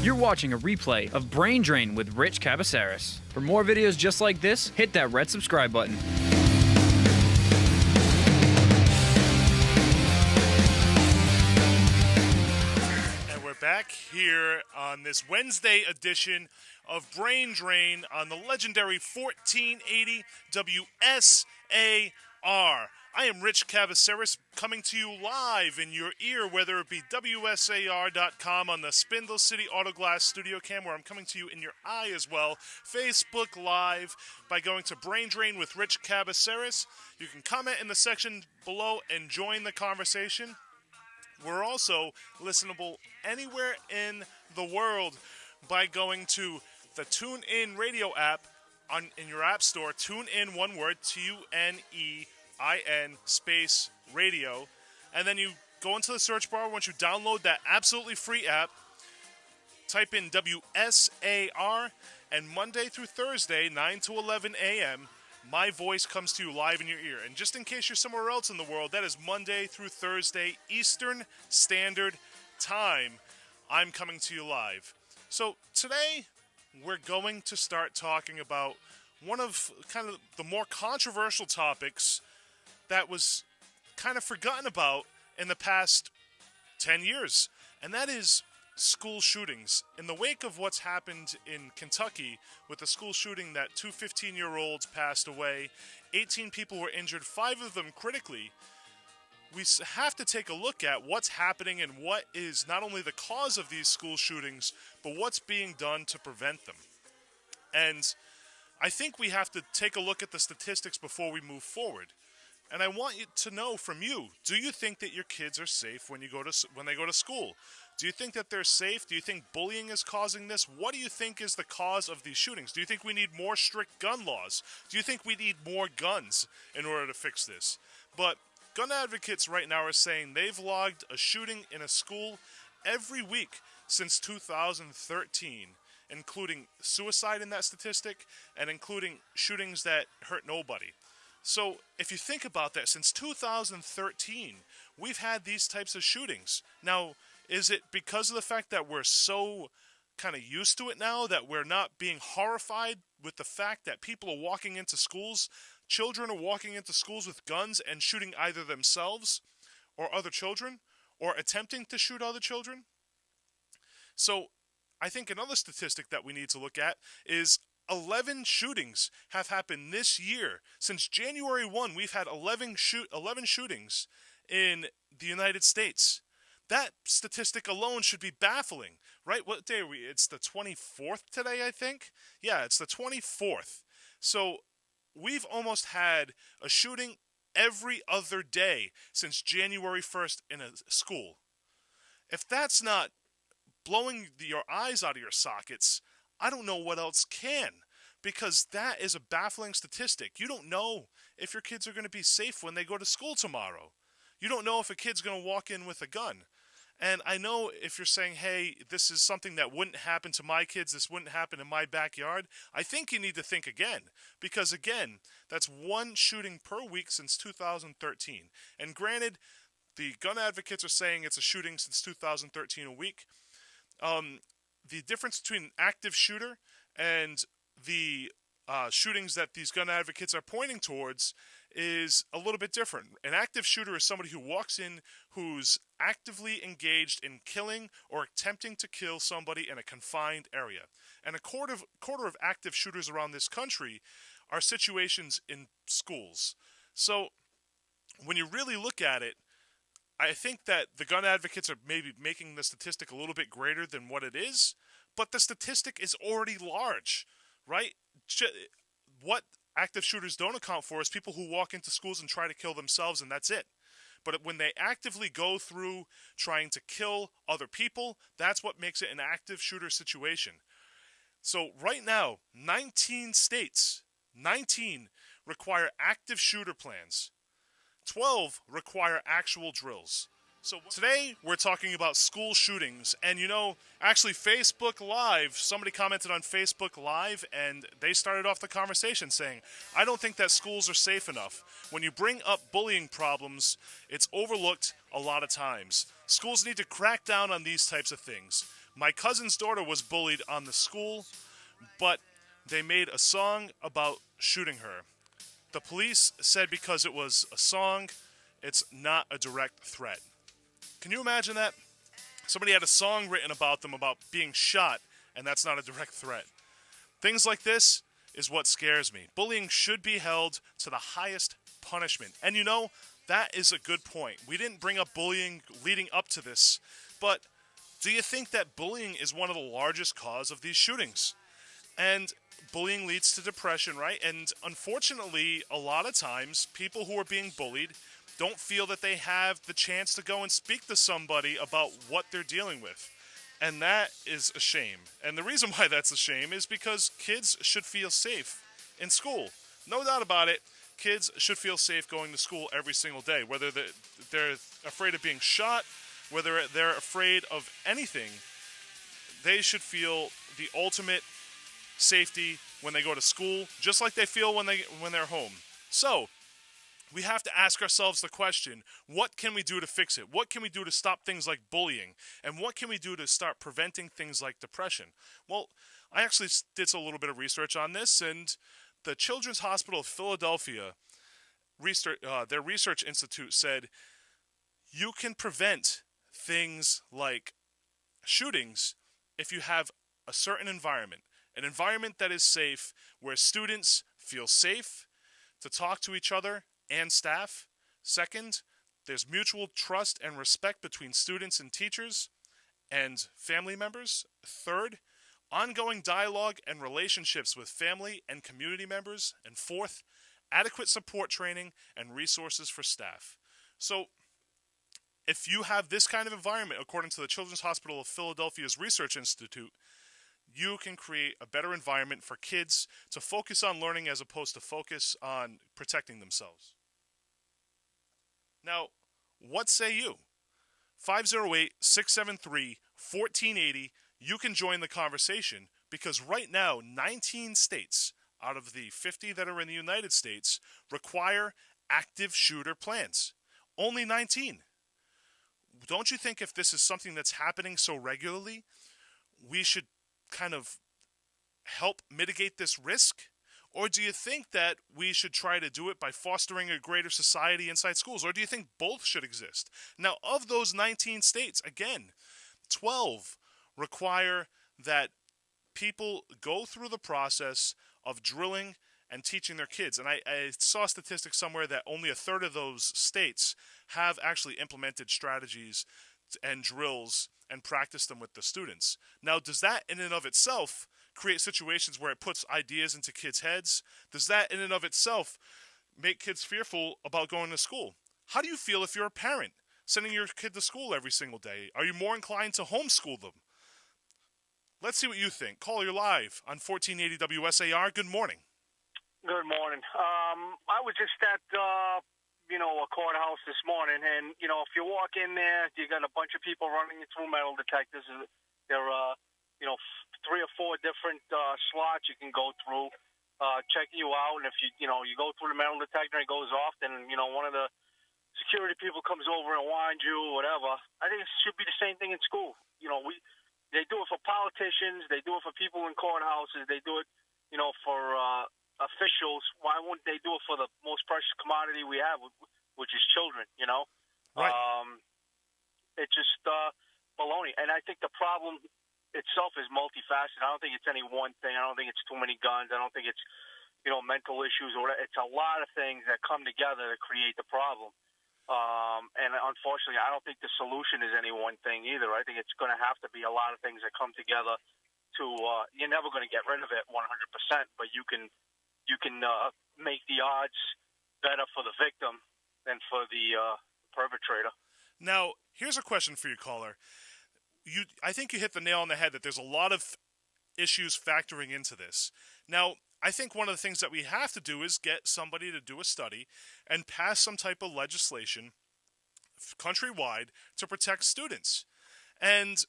You're watching a replay of Brain Drain with Rich Cabaceres. For more videos just like this, hit that red subscribe button. And we're back here on this Wednesday edition of Brain Drain on the legendary 1480 WSAR. I am Rich Cabaceres, coming to you live in your ear, whether it be WSAR.com on the Spindle City Autoglass Studio Cam, where I'm coming to you in your eye as well, Facebook Live, by going to Brain Drain with Rich Cabaceres. You can comment in the section below and join the conversation. We're also listenable anywhere in the world by going to the TuneIn Radio app in your app store. TuneIn, one word, TUNEIN space radio, and then you go into the search bar. Once you download that absolutely free app, type in WSAR, and Monday through Thursday, 9 to 11 a.m., my voice comes to you live in your ear. And just in case you're somewhere else in the world, that is Monday through Thursday, Eastern Standard Time. I'm coming to you live. So today, we're going to start talking about one of kind of the more controversial topics that was kind of forgotten about in the past 10 years, and that is school shootings. In the wake of what's happened in Kentucky with the school shooting that two 15-year-olds passed away, 18 people were injured, 5 of them critically, we have to take a look at what's happening and what is not only the cause of these school shootings, but what's being done to prevent them. And I think we have to take a look at the statistics before we move forward. And I want you to know from you, do you think that your kids are safe when they go to school? Do you think that they're safe? Do you think bullying is causing this? What do you think is the cause of these shootings? Do you think we need more strict gun laws? Do you think we need more guns in order to fix this? But gun advocates right now are saying they've logged a shooting in a school every week since 2013, including suicide in that statistic and including shootings that hurt nobody. So if you think about that, since 2013, we've had these types of shootings. Now, is it because of the fact that we're so kind of used to it now, that we're not being horrified with the fact that people are walking into schools, children are walking into schools with guns and shooting either themselves or other children, or attempting to shoot other children? So I think another statistic that we need to look at is 11 shootings have happened this year. Since January 1, we've had 11 shootings in the United States. That statistic alone should be baffling, right? What day are we? It's the 24th today, I think? Yeah, it's the 24th. So we've almost had a shooting every other day since January 1st in a school. If that's not blowing your eyes out of your sockets, I don't know what else can, because that is a baffling statistic. You don't know if your kids are going to be safe when they go to school tomorrow. You don't know if a kid's going to walk in with a gun. And I know if you're saying, hey, this is something that wouldn't happen to my kids, this wouldn't happen in my backyard, I think you need to think again. Because again, that's one shooting per week since 2013. And granted, the gun advocates are saying it's a shooting since 2013 a week. The difference between an active shooter and the shootings that these gun advocates are pointing towards is a little bit different. An active shooter is somebody who walks in who's actively engaged in killing or attempting to kill somebody in a confined area. And a quarter of active shooters around this country are situations in schools. So when you really look at it, I think that the gun advocates are maybe making the statistic a little bit greater than what it is, but the statistic is already large, right? What active shooters don't account for is people who walk into schools and try to kill themselves, and that's it. But when they actively go through trying to kill other people, that's what makes it an active shooter situation. So right now, 19 states, 19 require active shooter plans. 12 require actual drills. So today we're talking about school shootings, and actually Facebook Live, somebody commented on Facebook Live and they started off the conversation saying, I don't think that schools are safe enough. When you bring up bullying problems, it's overlooked a lot of times. Schools need to crack down on these types of things. My cousin's daughter was bullied on the school, but they made a song about shooting her. The police said because it was a song, it's not a direct threat. Can you imagine that? Somebody had a song written about them about being shot, and that's not a direct threat. Things like this is what scares me. Bullying should be held to the highest punishment. And you know, that is a good point. We didn't bring up bullying leading up to this, but do you think that bullying is one of the largest cause of these shootings? And bullying leads to depression, right? And unfortunately, a lot of times, people who are being bullied don't feel that they have the chance to go and speak to somebody about what they're dealing with. And that is a shame. And the reason why that's a shame is because kids should feel safe in school. No doubt about it, kids should feel safe going to school every single day. Whether they're afraid of being shot, whether they're afraid of anything, they should feel the ultimate safety when they go to school, just like they feel when they're home. So, we have to ask ourselves the question, what can we do to fix it? What can we do to stop things like bullying? And what can we do to start preventing things like depression? Well, I actually did a little bit of research on this, and the Children's Hospital of Philadelphia, their research institute said, you can prevent things like shootings if you have a certain environment. An environment that is safe, where students feel safe to talk to each other and staff. Second, there's mutual trust and respect between students and teachers and family members. Third, ongoing dialogue and relationships with family and community members. And fourth, adequate support training and resources for staff. So, if you have this kind of environment, according to the Children's Hospital of Philadelphia's Research Institute, you can create a better environment for kids to focus on learning as opposed to focus on protecting themselves. Now, what say you? 508-673-1480. You can join the conversation because right now, 19 states out of the 50 that are in the United States require active shooter plans. Only 19. Don't you think if this is something that's happening so regularly, we should kind of help mitigate this risk? Or do you think that we should try to do it by fostering a greater society inside schools? Or do you think both should exist? Now, of those 19 states, again, 12 require that people go through the process of drilling and teaching their kids. And I saw statistics somewhere that only a third of those states have actually implemented strategies and drills and practice them with the students. Now, does that in and of itself create situations where it puts ideas into kids' heads? Does that in and of itself make kids fearful about going to school? How do you feel if you're a parent sending your kid to school every single day? Are you more inclined to homeschool them? Let's see what you think. Call, you're live on 1480 WSAR. Good morning. Good morning. I was just at a courthouse this morning, and if you walk in there, you got a bunch of people running you through metal detectors. There are 3 or 4 different slots you can go through, checking you out. And if you go through the metal detector and it goes off, then one of the security people comes over and winds you or whatever. I think it should be the same thing in school. They do it for politicians, they do it for people in courthouses, they do it for officials. Why wouldn't they do it for the most precious commodity we have, which is children? Right. It's just baloney. And I think the problem itself is multifaceted. I don't think it's any one thing. I don't think it's too many guns. I don't think it's mental issues or whatever. It's a lot of things that come together to create the problem. And unfortunately, I don't think the solution is any one thing either. I think it's going to have to be a lot of things that come together to you're never going to get rid of it 100%, but you can make the odds better for the victim than for the perpetrator. Now, here's a question for you, caller. I think you hit the nail on the head that there's a lot of issues factoring into this. Now, I think one of the things that we have to do is get somebody to do a study and pass some type of legislation countrywide to protect students. And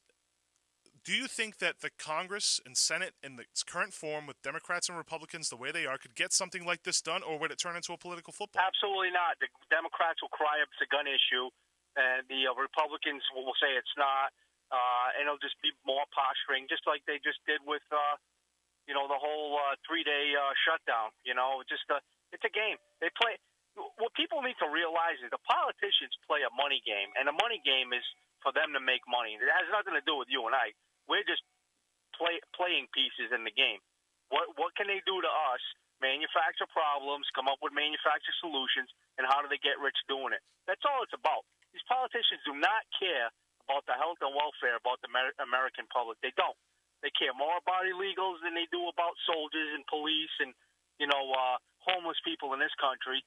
do you think that the Congress and Senate in its current form with Democrats and Republicans the way they are could get something like this done, or would it turn into a political football? Absolutely not. The Democrats will cry up it's a gun issue, and the Republicans will say it's not. and it'll just be more posturing, just like they just did with the whole 3-day shutdown. It's a game. They play. What people need to realize is the politicians play a money game, and the money game is for them to make money. It has nothing to do with you and I. We're just playing pieces in the game. What can they do to us? Manufacture problems, come up with manufactured solutions, and how do they get rich doing it? That's all it's about. These politicians do not care about the health and welfare about the American public. They don't. They care more about illegals than they do about soldiers and police and homeless people in this country,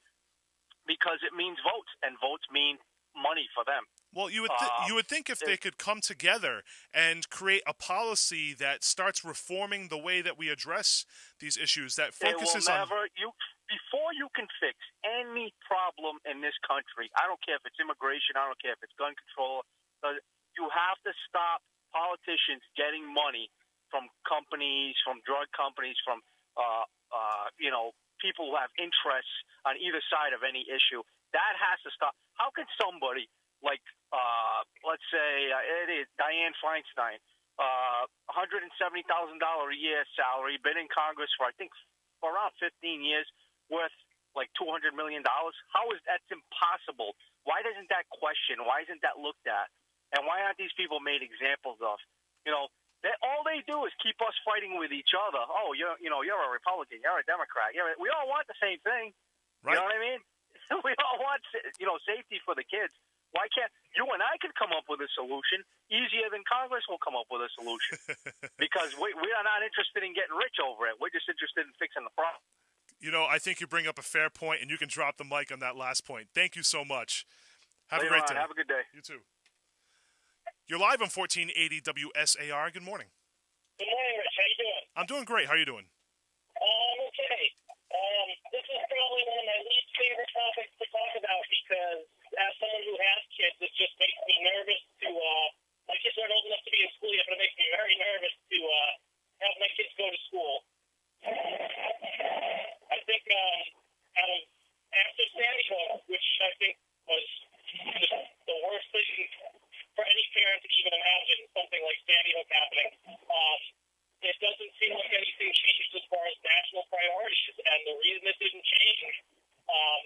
because it means votes, and votes mean money for them. Well, you would think if they could come together and create a policy that starts reforming the way that we address these issues, that focuses before you can fix any problem in this country, I don't care if it's immigration, I don't care if it's gun control, you have to stop politicians getting money from companies, from drug companies, from people who have interests on either side of any issue. That has to stop. How can somebody like, let's say, it is Dianne Feinstein, $170,000 a year salary, been in Congress for, I think, for around 15 years, worth like $200 million? How is that's impossible? Why doesn't that question? Why isn't that looked at? And why aren't these people made examples of? All they do is keep us fighting with each other. Oh, you're a Republican, you're a Democrat. We all want the same thing. Right. You know what I mean? We all want, safety for the kids. Why can't you and I could come up with a solution easier than Congress will come up with a solution? Because we are not interested in getting rich over it. We're just interested in fixing the problem. I think you bring up a fair point, and you can drop the mic on that last point. Thank you so much. Have Later a great on. day. Have a good day. You too. You're live on 1480 WSAR. Good morning. Good morning, Rich. How you doing? I'm doing great. How are you doing? Okay. This is probably one of my least favorite topics to talk about because as someone who has kids, it just makes me nervous to, my kids aren't old enough to be in school yet, but it makes me very nervous to have my kids go to school. I think after Sandy Hook, which I think was just the worst thing for any parent to even imagine, something like Sandy Hook happening, it doesn't seem like anything changed as far as national priorities. And the reason it didn't change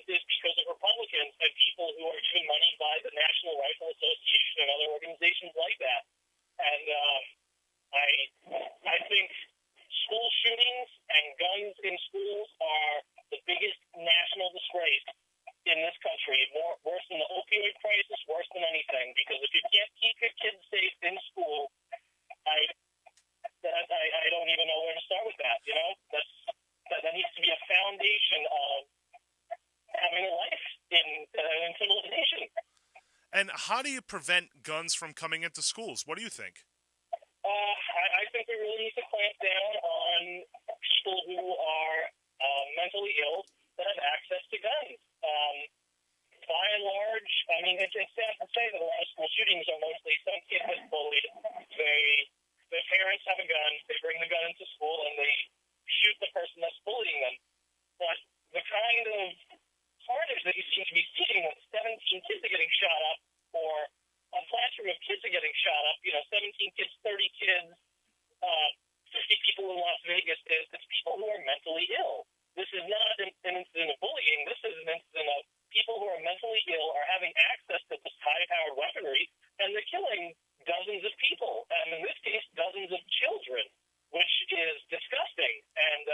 is because of Republicans and people who are given money by the National Rifle Association and other organizations like that. And I think school shootings and guns in schools are the biggest national disgrace in this country, worse than the opioid crisis, worse than anything. Because if you can't keep your kids safe in school, I don't even know where to start with that. That needs to be a foundation of having a life in civilization. And how do you prevent guns from coming into schools? What do you think? I think we really need to clamp down on people who are mentally ill that have access to guns. By and large, it's sad to say that a lot of school shootings are mostly some kid is bullied. Their parents have a gun, they bring the gun into school, and they shoot the person that's bullying them. But the kind of carnage that you seem to be seeing when 17 kids are getting shot up, or a classroom of kids are getting shot up, 17 kids, 30 kids, 50 people in Las Vegas, it's people who are mentally ill. This is not an incident of bullying. This is an incident of people who are mentally ill are having access to this high-powered weaponry, and they're killing dozens of people, and in this case, dozens of children, which is disgusting. And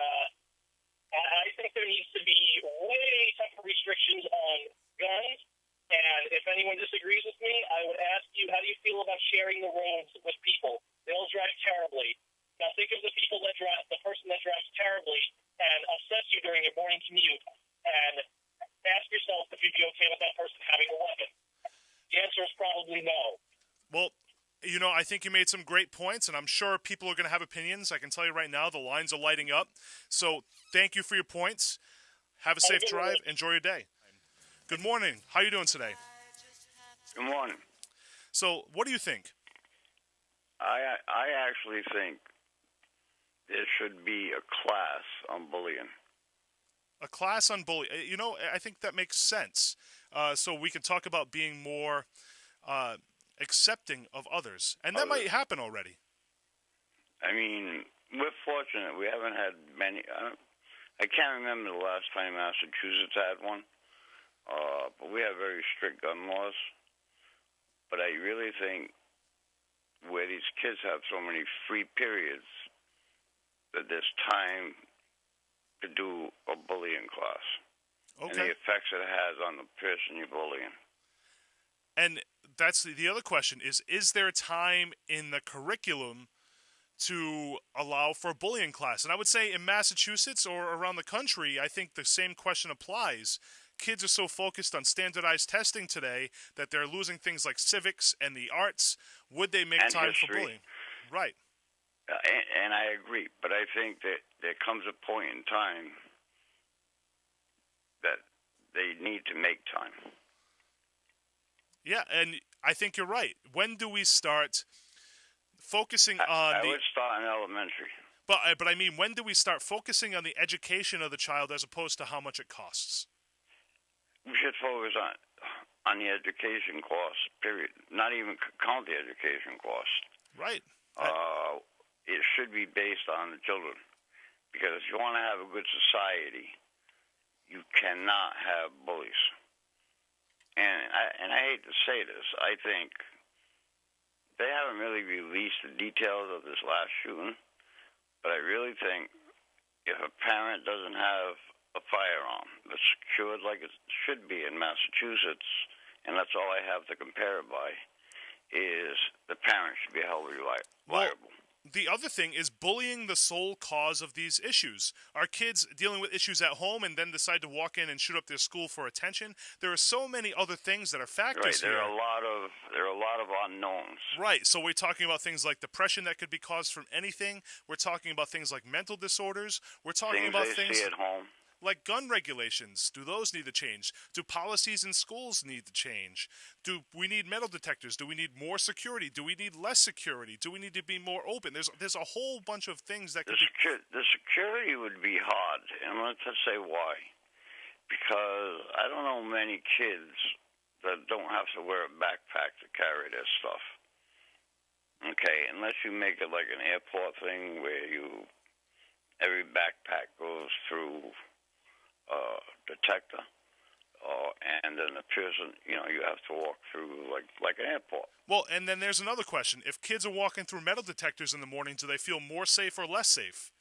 I think there needs to be way tougher restrictions on guns. And if anyone disagrees with me, I would ask you, how do you feel about sharing the roads with people? They all drive terribly. Now think of the person that drives terribly and upsets you during your morning commute, and ask yourself if you'd be okay with that person having a weapon. The answer is probably no. Well, I think you made some great points, and I'm sure people are going to have opinions. I can tell you right now, the lines are lighting up. So thank you for your points. Have a safe drive. Enjoy your day. Good morning. How are you doing today? Good morning. So what do you think? I actually think there should be a class on bullying. A class on bullying. I think that makes sense. So we can talk about being more accepting of others. And that might happen already. I mean, we're fortunate. We haven't had many. I can't remember the last time Massachusetts had one. But we have very strict gun laws. But I really think where these kids have so many free periods that there's time to do a bullying class. And the effects it has on the person you're bullying. And that's the other question is there time in the curriculum to allow for a bullying class? And I would say in Massachusetts or around the country, I think the same question applies. Kids are so focused on standardized testing today that they're losing things like civics and the arts. Would they make time for bullying? Right. And I agree. But I think that there comes a point in time that they need to make time. Yeah, and I think you're right. When do we start focusing on I would start in elementary. But I mean, when do we start focusing on the education of the child as opposed to how much it costs? We should focus on the education costs, period. Not even count the education costs. Right. It should be based on the children. Because if you want to have a good society, you cannot have bullies. And I hate to say this, I think they haven't really released the details of this last shooting, but I really think if a parent doesn't have a firearm that's secured like it should be in Massachusetts, and that's all I have to compare it by, is the parent should be held liable. The other thing is bullying the sole cause of these issues. Are kids dealing with issues at home and then decide to walk in and shoot up their school for attention? There are so many other things that are factors here. There are a lot of unknowns. Right. So we're talking about things like depression that could be caused from anything. We're talking about things like mental disorders. We're talking about things see at home. Like gun regulations. Do those need to change? Do policies in schools need to change? Do we need metal detectors? Do we need more security? Do we need less security? Do we need to be more open? There's a whole bunch of things that could the security would be hard, and let's just say why. Because I don't know many kids that don't have to wear a backpack to carry their stuff. Okay, unless you make it like an airport thing where every backpack goes through detector, and then the person, you have to walk through like an airport. Well, and then there's another question. If kids are walking through metal detectors in the morning, do they feel more safe or less safe?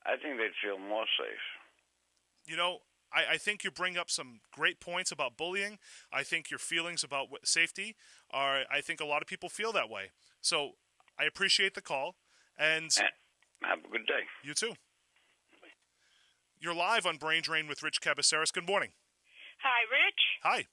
I think they'd feel more safe. I think you bring up some great points about bullying. I think your feelings about safety I think a lot of people feel that way. So I appreciate the call, and have a good day. You too. You're live on Brain Drain with Rich Cabaceras. Good morning. Hi, Rich. Hi.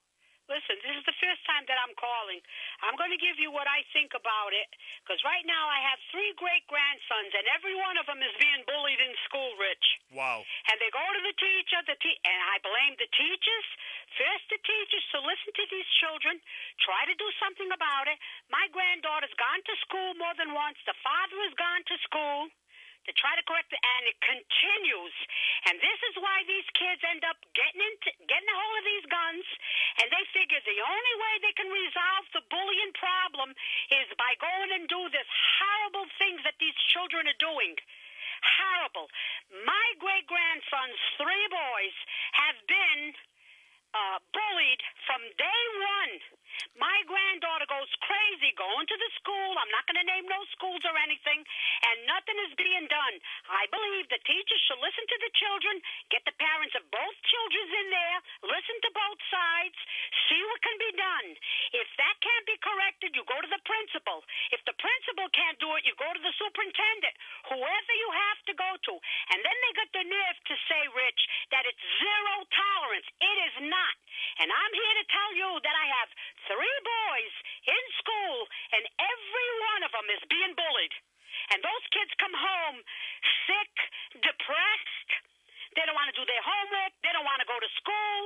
Listen, this is the first time that I'm calling. I'm going to give you what I think about it, because right now I have 3 great-grandsons, and every one of them is being bullied in school, Rich. Wow. And they go to the teacher, and I blame the teachers. First the teachers to listen to these children, try to do something about it. My granddaughter's gone to school more than once. The father has gone to school to try to correct it, and it continues. And this is why these kids end up getting a hold of these guns, and they figure the only way they can resolve the bullying problem is by going and do this horrible things that these children are doing. Horrible. My great-grandsons, 3 boys, have been bullied from day one. My granddaughter goes crazy going to the school. I'm not going to name no schools or anything, and nothing is being done. I believe the teachers should listen to the children, get the parents of both children in there, listen to both sides, see what can be done. If that can't be corrected, you go to the principal. If the principal can't do it, you go to the superintendent, whoever you have to go to. And then they got the nerve to say, Rich, that it's zero tolerance. It is not. And I'm here to tell you that I have 3 boys in school, and every one of them is being bullied. And those kids come home sick, depressed. They don't want to do their homework. They don't want to go to school.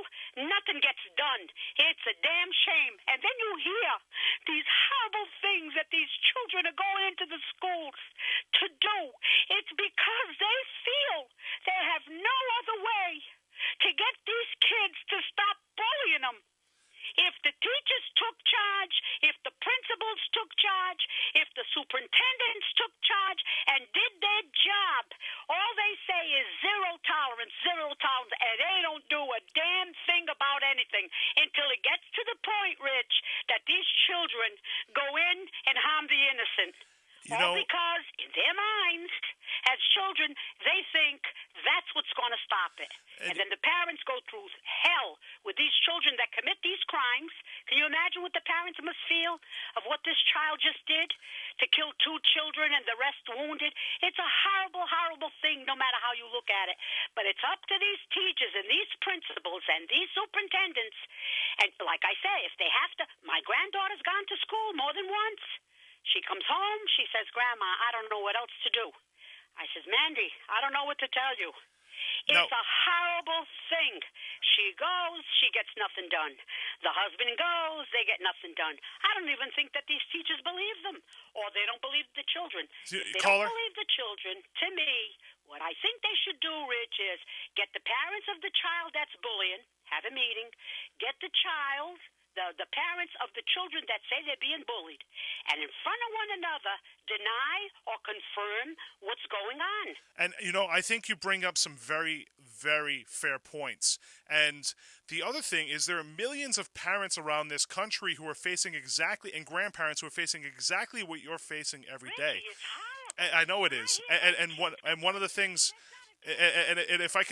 Nothing gets done. It's a damn shame. And then you hear these horrible things that these children are going into the schools to do. It's because they feel they have no other way to get these kids to stop bullying them. If the teachers took charge, if the principals zero tolerance, and they don't do a damn thing about anything until it gets to the point, Rich, that these children go in and harm the innocent. All because in their minds, as children, they think that's what's going to stop it. And then the parents go through hell with these children that commit these crimes. Can you imagine what the parents must feel of what this child just did? To kill 2 children and the rest wounded? It's a horrible, horrible thing no matter how you look at it. But it's up to these teachers and these principals and these superintendents. And like I say, if they have to, my granddaughter's gone to school more than once. She comes home, she says, Grandma, I don't know what else to do. I says, Mandy, I don't know what to tell you. It's a horrible thing. She goes, she gets nothing done. The husband goes, they get nothing done. I don't even think that these teachers believe them, or they don't believe the children. If they don't believe the children, to me, what I think they should do, Rich, is get the parents of the child that's bullying, have a meeting, get the child, the parents of the children that say they're being bullied, and in front of one another deny or confirm what's going on. And, I think you bring up some very, very fair points. And the other thing is there are millions of parents around this country who are facing and grandparents who are facing exactly what you're facing every day. It's horrible. And I know it is. And one of the things, and if I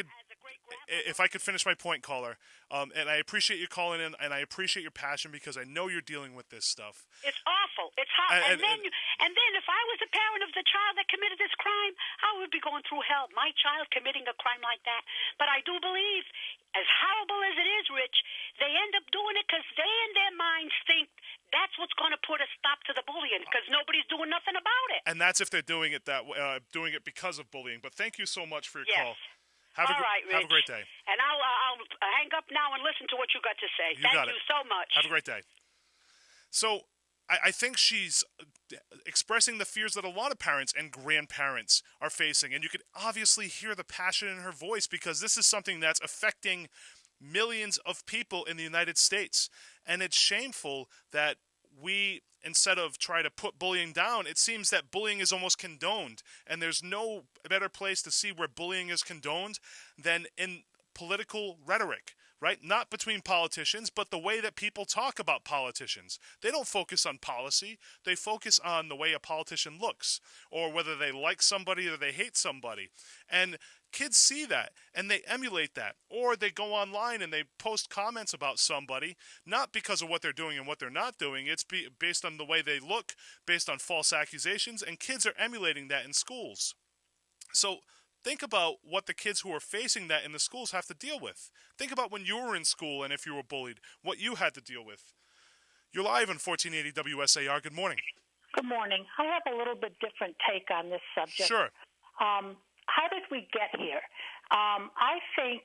could finish my point, caller, and I appreciate you calling in, and I appreciate your passion because I know you're dealing with this stuff. It's awful. It's horrible. And then if I was a parent of the child that committed this crime, I would be going through hell. My child committing a crime like that. But I do believe, as horrible as it is, Rich, they end up doing it because they in their minds think that's what's going to put a stop to the bullying because nobody's doing nothing about it. And that's if they're doing it doing it because of bullying. But thank you so much for your call. All right, Rich. Have a great day. And I'll hang up now and listen to what you got to say. Thank you so much. Have a great day. So I think she's expressing the fears that a lot of parents and grandparents are facing. And you could obviously hear the passion in her voice because this is something that's affecting millions of people in the United States. And it's shameful that we, instead of try to put bullying down, it seems that bullying is almost condoned. And there's no better place to see where bullying is condoned than in political rhetoric, right? Not between politicians, but the way that people talk about politicians. They don't focus on policy. They focus on the way a politician looks, or whether they like somebody or they hate somebody. And kids see that, and they emulate that. Or they go online and they post comments about somebody, not because of what they're doing and what they're not doing. It's based on the way they look, based on false accusations, and kids are emulating that in schools. So think about what the kids who are facing that in the schools have to deal with. Think about when you were in school and if you were bullied, what you had to deal with. You're live on 1480 WSAR. Good morning. Good morning. I have a little bit different take on this subject. Sure. How did we get here? I think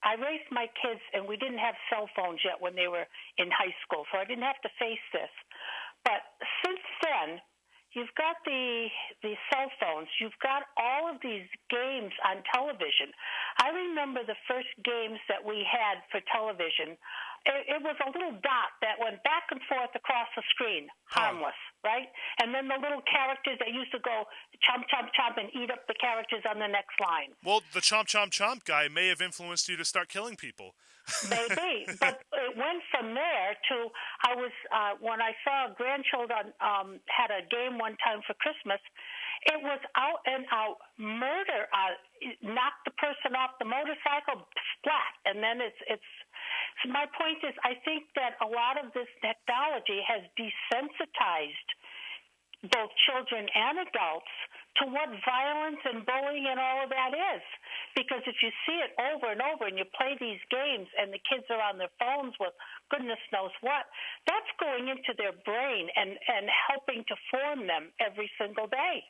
I raised my kids, and we didn't have cell phones yet when they were in high school, so I didn't have to face this. But since then, you've got the cell phones. You've got all of these games on television. I remember the first games that we had for television. It was a little dot that went back and forth across the screen, harmless, right? And then the little characters that used to go chomp, chomp, chomp and eat up the characters on the next line. Well, the chomp, chomp, chomp guy may have influenced you to start killing people. Maybe, but it went from there to when I saw grandchildren had a game one time for Christmas. It was out and out murder. Knocked the person off the motorcycle, splat, and then it's. So my point is, I think that a lot of this technology has desensitized both children and adults to what violence and bullying and all of that is. Because if you see it over and over and you play these games and the kids are on their phones with goodness knows what, that's going into their brain and helping to form them every single day.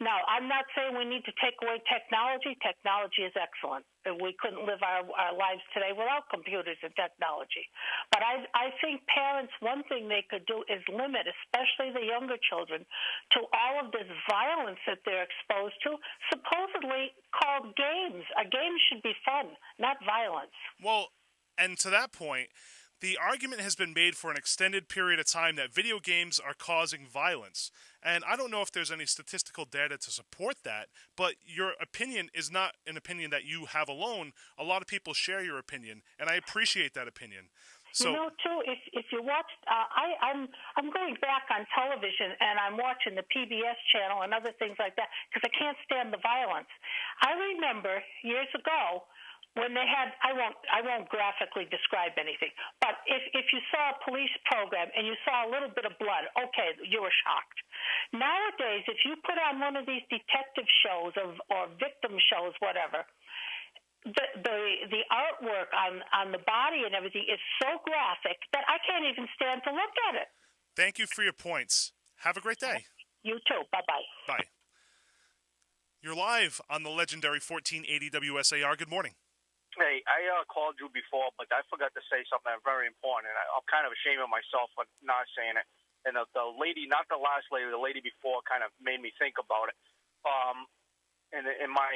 Now, I'm not saying we need to take away technology. Technology is excellent. We couldn't live our lives today without computers and technology. But I think parents, one thing they could do is limit, especially the younger children, to all of this violence that they're exposed to, supposedly called games. A game should be fun, not violence. Well, and to that point, the argument has been made for an extended period of time that video games are causing violence. And I don't know if there's any statistical data to support that, but your opinion is not an opinion that you have alone. A lot of people share your opinion, and I appreciate that opinion. So, too, if you watch, I'm going back on television and I'm watching the PBS channel and other things like that because I can't stand the violence. I remember years ago when they had, I won't graphically describe anything, but if you saw a police program and you saw a little bit of blood, okay, you were shocked. Nowadays, if you put on one of these detective shows or victim shows, whatever, the artwork on the body and everything is so graphic that I can't even stand to look at it. thank you for your points. Have a great day. You too. Bye-bye. Bye. You're live on the legendary 1480 WSAR. Good morning. Hey, I called you before, but I forgot to say something very important, and I'm kind of ashamed of myself for not saying it. And the lady, not the last lady, the lady before kind of made me think about it. And in my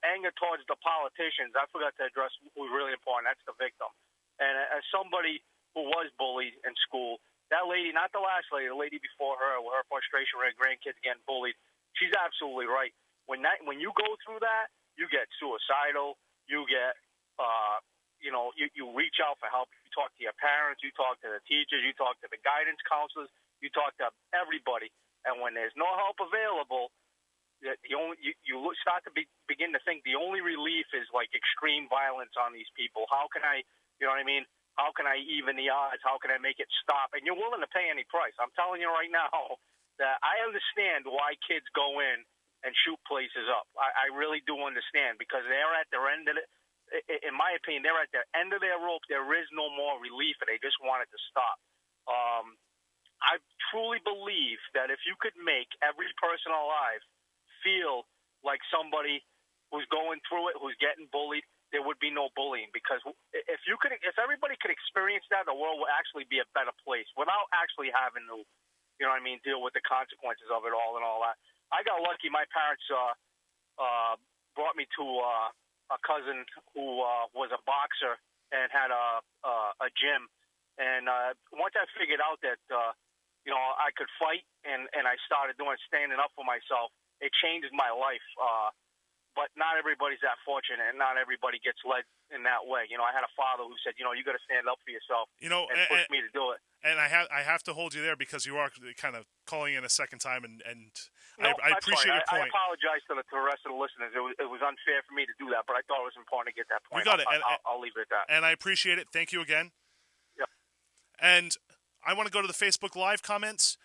anger towards the politicians, I forgot to address what was really important. That's the victim. And as somebody who was bullied in school, that lady, not the last lady, the lady before her, with her frustration with her grandkids getting bullied, she's absolutely right. When you go through that, you get suicidal. You get, you reach out for help. You talk to your parents. You talk to the teachers. You talk to the guidance counselors. You talk to everybody. And when there's no help available, you start to begin to think the only relief is like extreme violence on these people. How can I, you know what I mean? How can I even the odds? How can I make it stop? And you're willing to pay any price. I'm telling you right now that I understand why kids go in and shoot places up. I really do understand because they're at their end of it. In my opinion, they're at the end of their rope. There is no more relief, and they just want it to stop. I truly believe that if you could make every person alive feel like somebody who's going through it, who's getting bullied, there would be no bullying. Because if everybody could experience that, the world would actually be a better place without actually having to, you know what I mean, deal with the consequences of it all and all that. I got lucky. My parents brought me to a cousin who was a boxer and had a gym. And once I figured out that I could fight and I started standing up for myself, it changed my life. But not everybody's that fortunate, and not everybody gets led in that way. I had a father who said, you got to stand up for yourself, and pushed me to do it. And I have to hold you there because you are kind of calling in a second time, and no, I appreciate your point. I apologize to the rest of the listeners. It was unfair for me to do that, but I thought it was important to get that point. You got it. I'll leave it at that. And I appreciate it. Thank you again. Yep. And I want to go to the Facebook Live comments.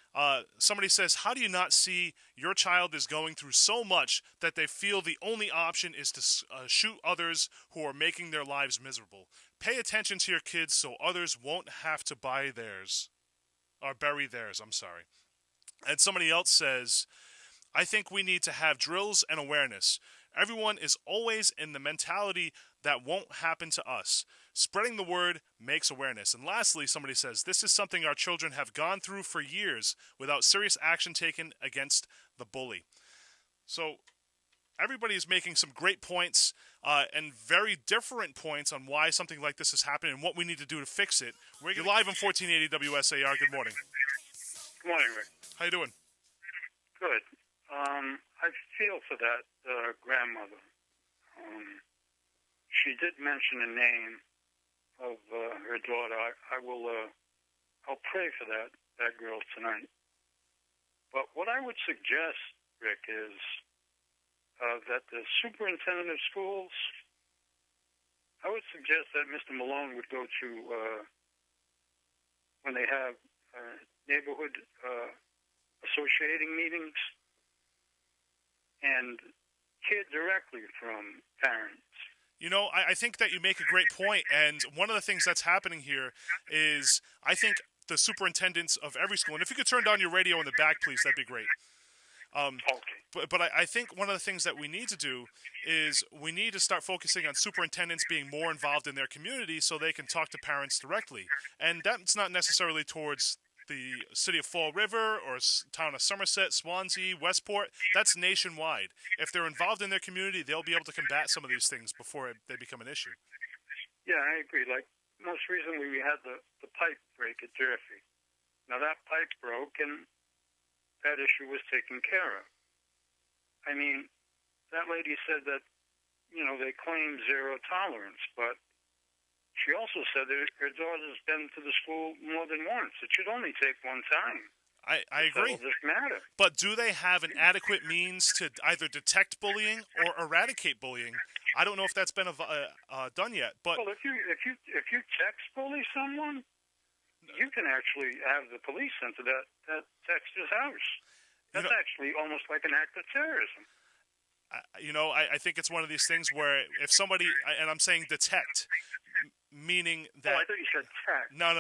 Somebody says, how do you not see your child is going through so much that they feel the only option is to shoot others who are making their lives miserable? Pay attention to your kids so others won't have to bury theirs. I'm sorry. And somebody else says, I think we need to have drills and awareness. Everyone is always in the mentality that won't happen to us. Spreading the word makes awareness. And lastly, somebody says, this is something our children have gone through for years without serious action taken against the bully. So everybody is making some great points and very different points on why something like this is happening and what we need to do to fix it. You're live on 1480 WSAR. Good morning. Good morning, Rick. How you doing? Good. I feel for that grandmother. She did mention the name of her daughter. I'll pray for that girl tonight. But what I would suggest, Rick, is that the superintendent of schools, I would suggest that Mr. Malone would go to, when they have neighborhood associating meetings, and hear directly from parents. I think that you make a great point, and one of the things that's happening here is I think the superintendents of every school, and if you could turn down your radio in the back, please, that'd be great. Okay. But I think one of the things that we need to do is we need to start focusing on superintendents being more involved in their community so they can talk to parents directly. And that's not necessarily towards the city of Fall River or town of Somerset, Swansea, Westport. That's nationwide. If they're involved in their community, they'll be able to combat some of these things before they become an issue. Yeah, I agree. Like most recently we had the pipe break at Durfee. Now that pipe broke, and that issue was taken care of. I mean, that lady said that, they claim zero tolerance, but she also said that her daughter's been to the school more than once. It should only take one time. I agree. This matter. But do they have an adequate means to either detect bullying or eradicate bullying? I don't know if that's been done yet. But well, if you text bully someone, you can actually have the police sent to that texter's house. That's actually almost like an act of terrorism. I think it's one of these things where if somebody, and I'm saying detect, meaning that. Oh, I thought you said text. No.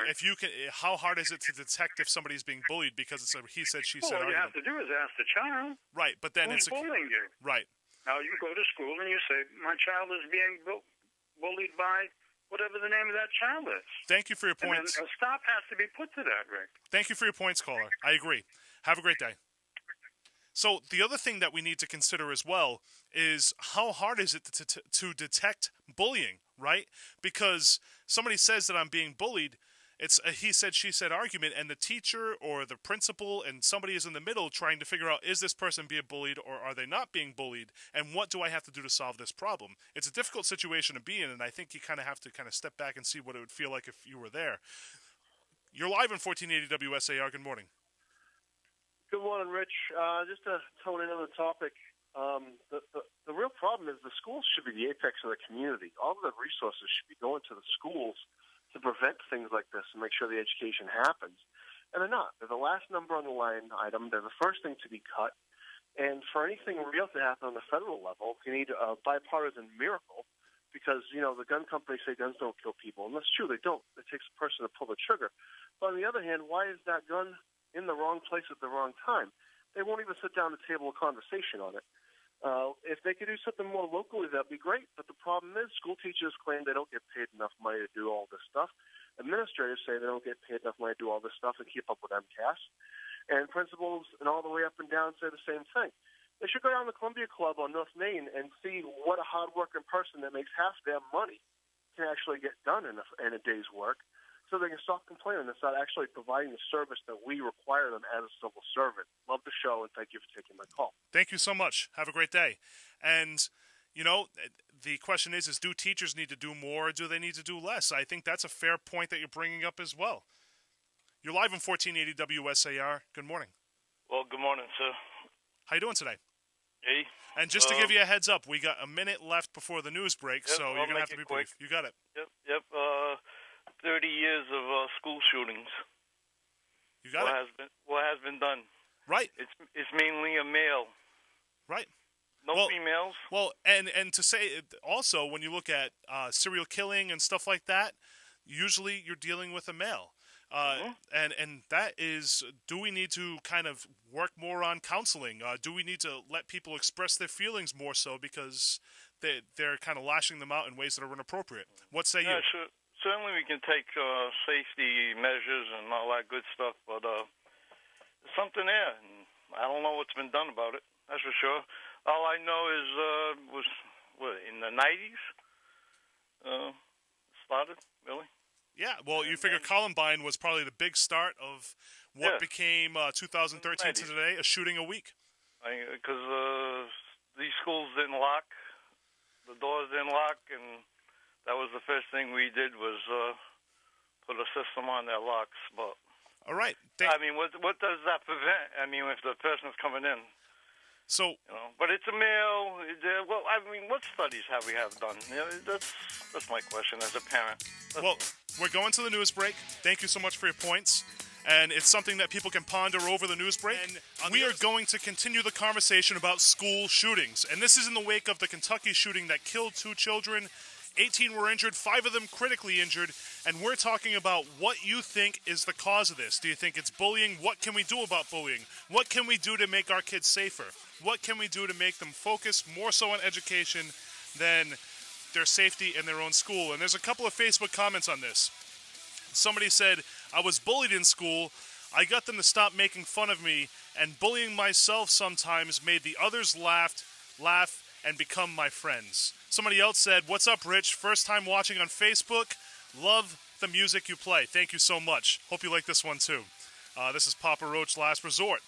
If you can, how hard is it to detect if somebody's being bullied because it's a he said, she said All you argument? have to do is ask the child. Right, but then Who's bullying you? Right. Now you go to school and you say, my child is being bullied by whatever the name of that child is. Thank you for your points. And a stop has to be put to that, Rick. Thank you for your points, caller. I agree. Have a great day. So the other thing that we need to consider as well is how hard is it to detect bullying, right? Because somebody says that I'm being bullied, it's a he said, she said argument, and the teacher or the principal and somebody is in the middle trying to figure out, is this person being bullied or are they not being bullied, and what do I have to do to solve this problem? It's a difficult situation to be in, and I think you kind of have to step back and see what it would feel like if you were there. You're live on 1480 WSAR. Good morning. Good morning, Rich. Just to tone in on the topic, the real problem is the schools should be the apex of the community. All of the resources should be going to the schools to prevent things like this and make sure the education happens. And they're not. They're the last number on the line item. They're the first thing to be cut. And for anything real to happen on the federal level, you need a bipartisan miracle because, the gun companies say guns don't kill people. And that's true, they don't. It takes a person to pull the trigger. But on the other hand, why is that gun in the wrong place at the wrong time? They won't even sit down to table a conversation on it. If they could do something more locally, that'd be great. But the problem is school teachers claim they don't get paid enough money to do all this stuff. Administrators say they don't get paid enough money to do all this stuff and keep up with MCAS. And principals and all the way up and down say the same thing. They should go down to the Columbia Club on North Main and see what a hard-working person that makes half their money can actually get done in a day's work, so they can stop complaining and start actually providing the service that we require them as a civil servant. Love the show, and thank you for taking my call. Thank you so much. Have a great day. And, the question is do teachers need to do more or do they need to do less? I think that's a fair point that you're bringing up as well. You're live on 1480 WSAR. Good morning. Well, good morning, sir. How you doing today? Hey. And just to give you a heads up, we got a minute left before the news break, so you're going to have to be quick. brief. You got it. Yep. 30 years of school shootings. You got it. What has been done? Right. It's mainly a male. Right. No females. Well, and to say also when you look at serial killing and stuff like that, usually you're dealing with a male. And that is, do we need to kind of work more on counseling? Do we need to let people express their feelings more so because they're kind of lashing them out in ways that are inappropriate? What say you? Sure. Certainly we can take safety measures and all that good stuff, but there's something there, and I don't know what's been done about it, that's for sure. All I know is was in the 90s started, really. Yeah, well, you figure Columbine was probably the big start of what became 2013 to today, a shooting a week. Because these schools didn't lock, the doors didn't lock, and that was the first thing we did was put a system on their locks. But all right, what does that prevent? I mean, if the person's coming in. So, but it's a male. Well, I mean, what studies have we done? That's my question as a parent. We're going to the news break. Thank you so much for your points. And it's something that people can ponder over the news break. And we are going to continue the conversation about school shootings. And this is in the wake of the Kentucky shooting that killed 2 children. 18 were injured, 5 of them critically injured. And we're talking about what you think is the cause of this. Do you think it's bullying? What can we do about bullying? What can we do to make our kids safer? What can we do to make them focus more so on education than their safety in their own school? And there's a couple of Facebook comments on this. Somebody said, I was bullied in school. I got them to stop making fun of me, and bullying myself sometimes made the others laugh, and become my friends. Somebody else said, what's up, Rich? First time watching on Facebook. Love the music you play. Thank you so much. Hope you like this one too. This is Papa Roach, Last Resort.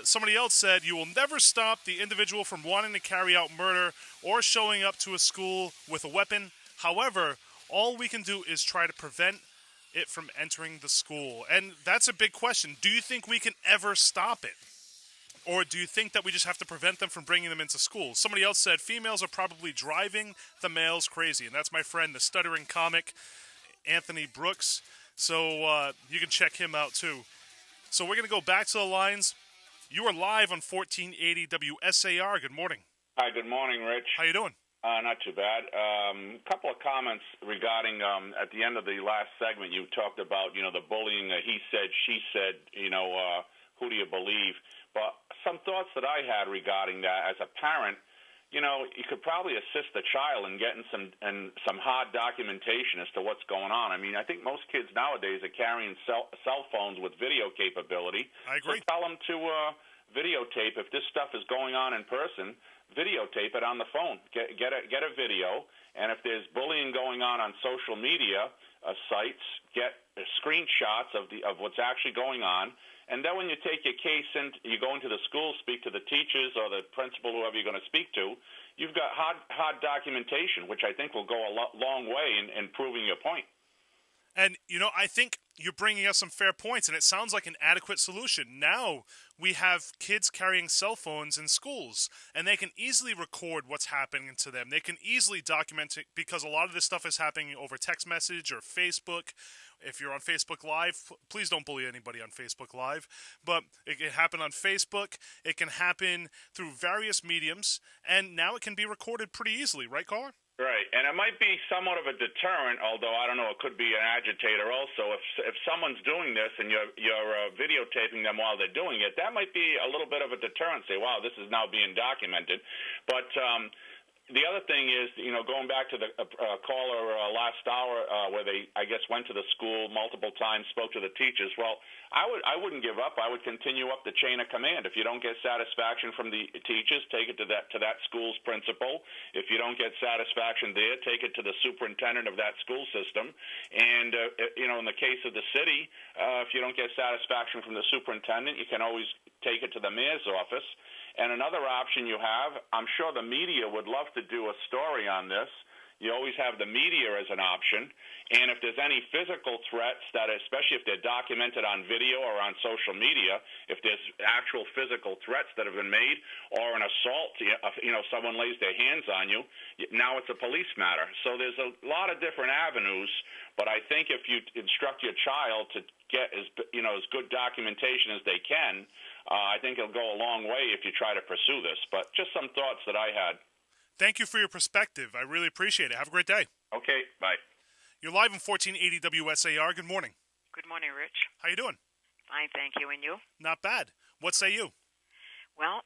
Somebody else said, you will never stop the individual from wanting to carry out murder or showing up to a school with a weapon. However, all we can do is try to prevent it from entering the school. And that's a big question. Do you think we can ever stop it? Or do you think that we just have to prevent them from bringing them into school? Somebody else said, females are probably driving the males crazy. And that's my friend, the stuttering comic, Anthony Brooks. So you can check him out too. So we're going to go back to the lines. You are live on 1480 WSAR. Good morning. Hi, good morning, Rich. How you doing? Not too bad. A couple of comments regarding, at the end of the last segment, you talked about, the bullying, he said, she said, who do you believe? But some thoughts that I had regarding that as a parent, you could probably assist the child in getting some hard documentation as to what's going on. I mean, I think most kids nowadays are carrying cell phones with video capability. I agree. So tell them to videotape if this stuff is going on in person. Videotape it on the phone. Get a video, and if there's bullying going on social media sites, get screenshots of what's actually going on. And then when you take your case and you go into the school, speak to the teachers or the principal, whoever you're going to speak to, you've got hard documentation, which I think will go a long way in proving your point. And, I think you're bringing us some fair points, and it sounds like an adequate solution. Now we have kids carrying cell phones in schools, and they can easily record what's happening to them. They can easily document it because a lot of this stuff is happening over text message or Facebook. If you're on Facebook Live, please don't bully anybody on Facebook Live. But it can happen on Facebook. It can happen through various mediums, and now it can be recorded pretty easily, right, caller? Right, and it might be somewhat of a deterrent, although I don't know, it could be an agitator also. If someone's doing this and you're videotaping them while they're doing it, that might be a little bit of a deterrent. Say, wow, this is now being documented. But the other thing is, going back to the caller last hour where they, I guess, went to the school multiple times, spoke to the teachers. Well, I wouldn't give up. I would continue up the chain of command. If you don't get satisfaction from the teachers, take it to that school's principal. If you don't get satisfaction there, take it to the superintendent of that school system. And in the case of the city, if you don't get satisfaction from the superintendent, you can always take it to the mayor's office. And another option you have, I'm sure the media would love to do a story on this. You always have the media as an option. And if there's any physical threats, that especially if they're documented on video or on social media, if there's actual physical threats that have been made or an assault, someone lays their hands on you, now it's a police matter. So there's a lot of different avenues. But I think if you instruct your child to get as good documentation as they can, I think it'll go a long way if you try to pursue this. But just some thoughts that I had. Thank you for your perspective. I really appreciate it. Have a great day. Okay, bye. You're live on 1480 WSAR. Good morning. Good morning, Rich. How you doing? Fine, thank you. And you? Not bad. What say you? Well,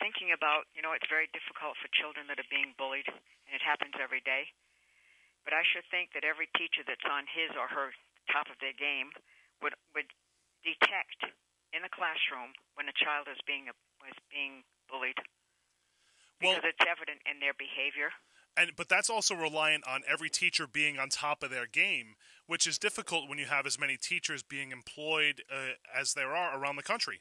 thinking about, it's very difficult for children that are being bullied, and it happens every day. But I sure think that every teacher that's on his or her top of their game would detect in the classroom when a child is being bullied, because it's evident in their behavior. But that's also reliant on every teacher being on top of their game, which is difficult when you have as many teachers being employed as there are around the country.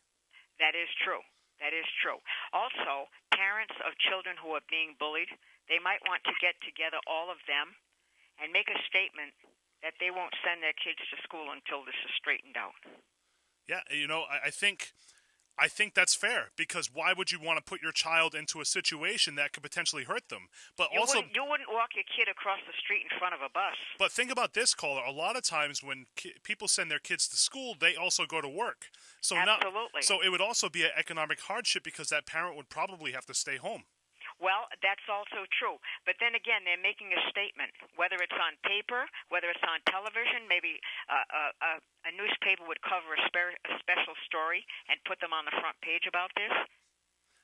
That is true. That is true. Also, parents of children who are being bullied, they might want to get together, all of them, and make a statement that they won't send their kids to school until this is straightened out. Yeah, I think that's fair, because why would you want to put your child into a situation that could potentially hurt them? But you wouldn't walk your kid across the street in front of a bus. But think about this, caller. A lot of times when people send their kids to school, they also go to work. So absolutely. So it would also be an economic hardship because that parent would probably have to stay home. Well, that's also true. But then again, they're making a statement, whether it's on paper, whether it's on television. Maybe a newspaper would cover a special story and put them on the front page about this.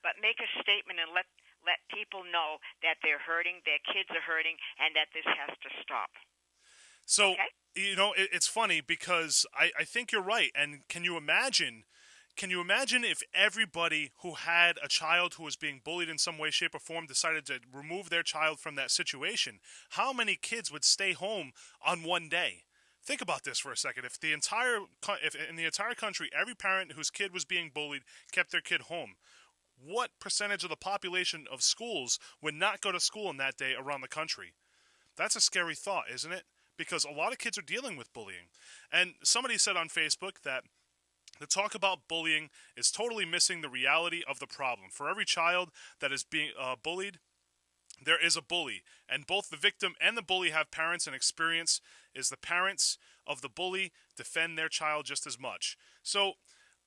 But make a statement and let people know that they're hurting, their kids are hurting, and that this has to stop. So, it's funny because I think you're right. And can you imagine can you imagine if everybody who had a child who was being bullied in some way, shape, or form decided to remove their child from that situation? How many kids would stay home on one day? Think about this for a second. If in the entire country, every parent whose kid was being bullied kept their kid home, what percentage of the population of schools would not go to school in that day around the country? That's a scary thought, isn't it? Because a lot of kids are dealing with bullying. And somebody said on Facebook that the talk about bullying is totally missing the reality of the problem. For every child that is being bullied, there is a bully. And both the victim and the bully have parents, and experience is the parents of the bully defend their child just as much. So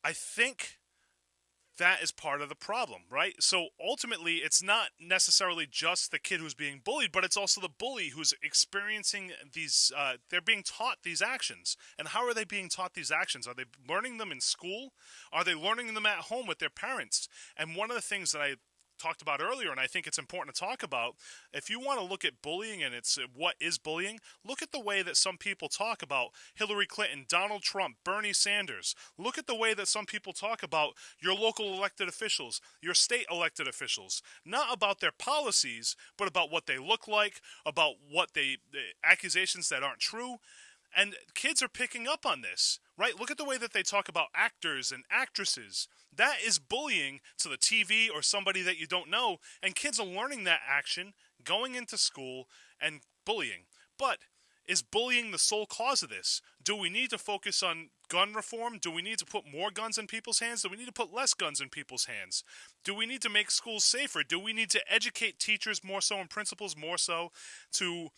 I think that is part of the problem, right? So ultimately, it's not necessarily just the kid who's being bullied, but it's also the bully who's experiencing these, they're being taught these actions. And how are they being taught these actions? Are they learning them in school? Are they learning them at home with their parents? And one of the things that I talked about earlier, and I think it's important to talk about, if you want to look at bullying and it's what is bullying, look at the way that some people talk about Hillary Clinton, Donald Trump, Bernie Sanders. Look at the way that some people talk about your local elected officials, your state elected officials, not about their policies, but about what they look like, about what the accusations that aren't true. And kids are picking up on this, right? Look at the way that they talk about actors and actresses. That is bullying to the TV or somebody that you don't know, and kids are learning that action, going into school, and bullying. But is bullying the sole cause of this? Do we need to focus on gun reform? Do we need to put more guns in people's hands? Do we need to put less guns in people's hands? Do we need to make schools safer? Do we need to educate teachers more so and principals more so to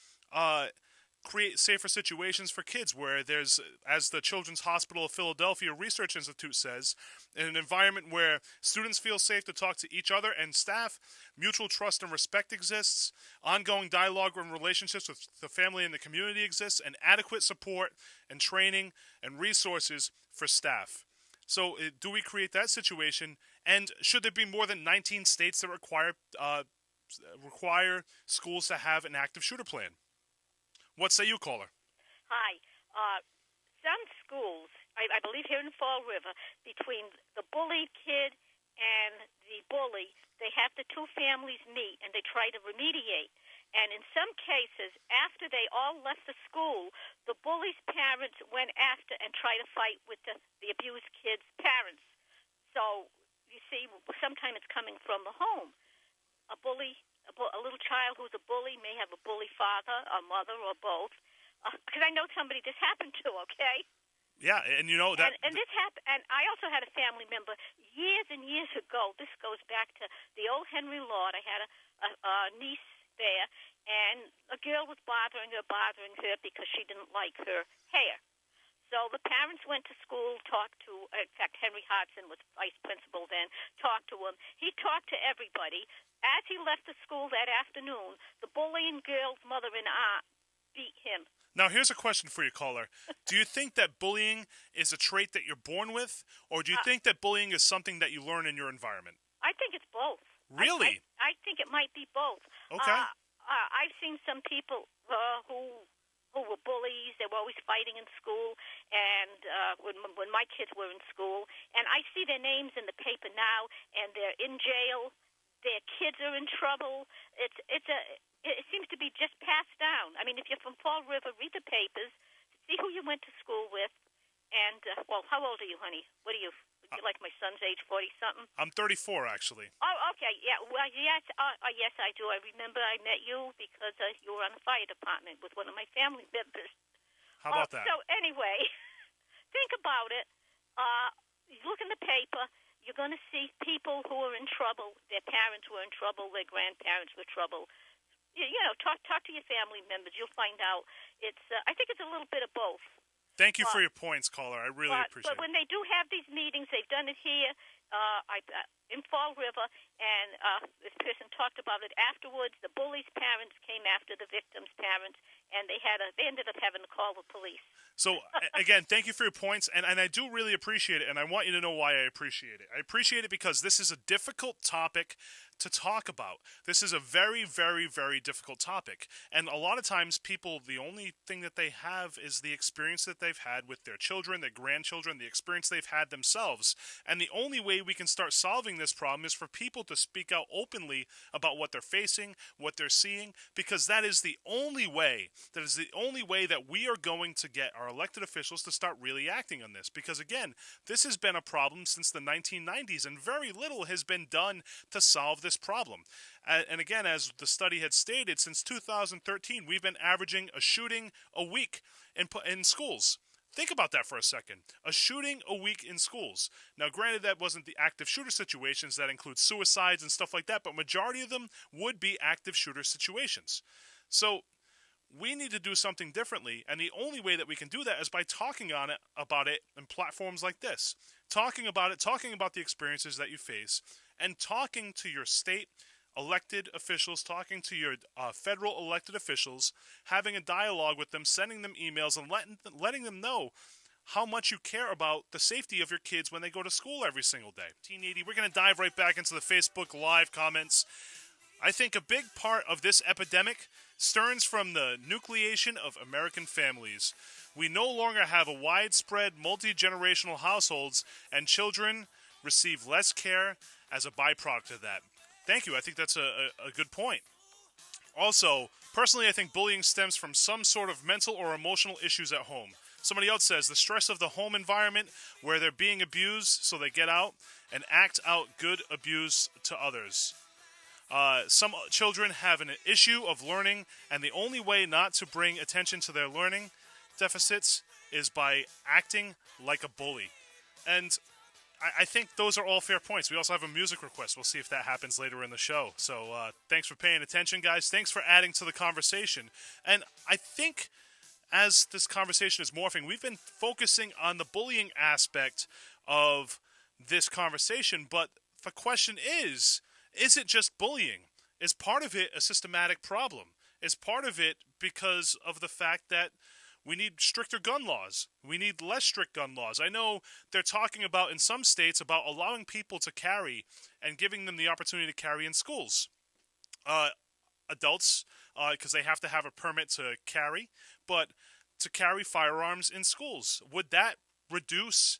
create safer situations for kids where there's, as the Children's Hospital of Philadelphia Research Institute says, in an environment where students feel safe to talk to each other and staff, mutual trust and respect exists, ongoing dialogue and relationships with the family and the community exists, and adequate support and training and resources for staff. So do we create that situation, and should there be more than 19 states that require schools to have an active shooter plan? What say you, caller? Hi. Some schools, I believe here in Fall River, between the bullied kid and the bully, they have the two families meet and they try to remediate. And in some cases, after they all left the school, the bully's parents went after and tried to fight with the abused kid's parents. So, you see, sometimes it's coming from the home. A little child who's a bully may have a bully father or mother or both. Because I know somebody this happened to, okay? Yeah, and you know that... And this happened, and I also had a family member years and years ago. This goes back to the old Henry Lord. I had a niece there, and a girl was bothering her because she didn't like her hair. So the parents went to school, talked to, in fact, Henry Hodgson was vice principal then, talked to him. He talked to everybody. As he left the school that afternoon, the bullying girl's mother and aunt beat him. Now, here's a question for you, caller. Do you think that bullying is a trait that you're born with, or do you think that bullying is something that you learn in your environment? I think it's both. Really? I think it might be both. Okay. I've seen some people who were bullies. They were always fighting in school, and when my kids were in school, and I see their names in the paper now, and they're in jail. Their kids are in trouble. It seems to be just passed down. I mean, if you're from Fall River, read the papers, see who you went to school with, and well, how old are you, honey? What are you? You like my son's age, 40-something? I'm 34, actually. Oh, okay, yeah. Well, yes, yes, I do. I remember I met you because you were on the fire department with one of my family members. How about that? So anyway, think about it. You look in the paper. You're going to see people who are in trouble. Their parents were in trouble. Their grandparents were in trouble. You know, talk to your family members. You'll find out. It's. I think it's a little bit of both. Thank you for your points, caller. I really appreciate it. But when they do have these meetings, they've done it here. in Fall River, and this person talked about it afterwards. The bully's parents came after the victim's parents, and they ended up having to call the police. So, again, thank you for your points, and I do really appreciate it, and I want you to know why I appreciate it. I appreciate it because this is a difficult topic to talk about. This is a very, very, very difficult topic, and a lot of times people, the only thing that they have is the experience that they've had with their children, their grandchildren, the experience they've had themselves, and the only way we can start solving this problem is for people to speak out openly about what they're facing, what they're seeing, because that is the only way that we are going to get our elected officials to start really acting on this. Because again, this has been a problem since the 1990s, and very little has been done to solve this problem. And again, as the study had stated, since 2013, we've been averaging a shooting a week in schools. Think about that for a second. A shooting a week in schools. Now, granted, that wasn't the active shooter situations. That includes suicides and stuff like that, but majority of them would be active shooter situations. So we need to do something differently, and the only way that we can do that is by talking about it in platforms like this. Talking about it, talking about the experiences that you face, and talking to your state elected officials, talking to your federal elected officials, having a dialogue with them, sending them emails, and letting them know how much you care about the safety of your kids when they go to school every single day. 1980, we're going to dive right back into the Facebook Live comments. I think a big part of this epidemic stems from the nucleation of American families. We no longer have a widespread multi-generational households, and children receive less care as a byproduct of that. Thank you. I think that's a good point. Also, personally, I think bullying stems from some sort of mental or emotional issues at home. Somebody else says the stress of the home environment where they're being abused, so they get out and act out good abuse to others. Some children have an issue of learning, and the only way not to bring attention to their learning deficits is by acting like a bully. And I think those are all fair points. We also have a music request. We'll see if that happens later in the show. So thanks for paying attention, guys. Thanks for adding to the conversation. And I think as this conversation is morphing, we've been focusing on the bullying aspect of this conversation. But the question is it just bullying? Is part of it a systematic problem? Is part of it because of the fact that we need stricter gun laws? We need less strict gun laws. I know they're talking about, in some states, about allowing people to carry and giving them the opportunity to carry in schools. Adults, because they have to have a permit to carry, but to carry firearms in schools. Would that reduce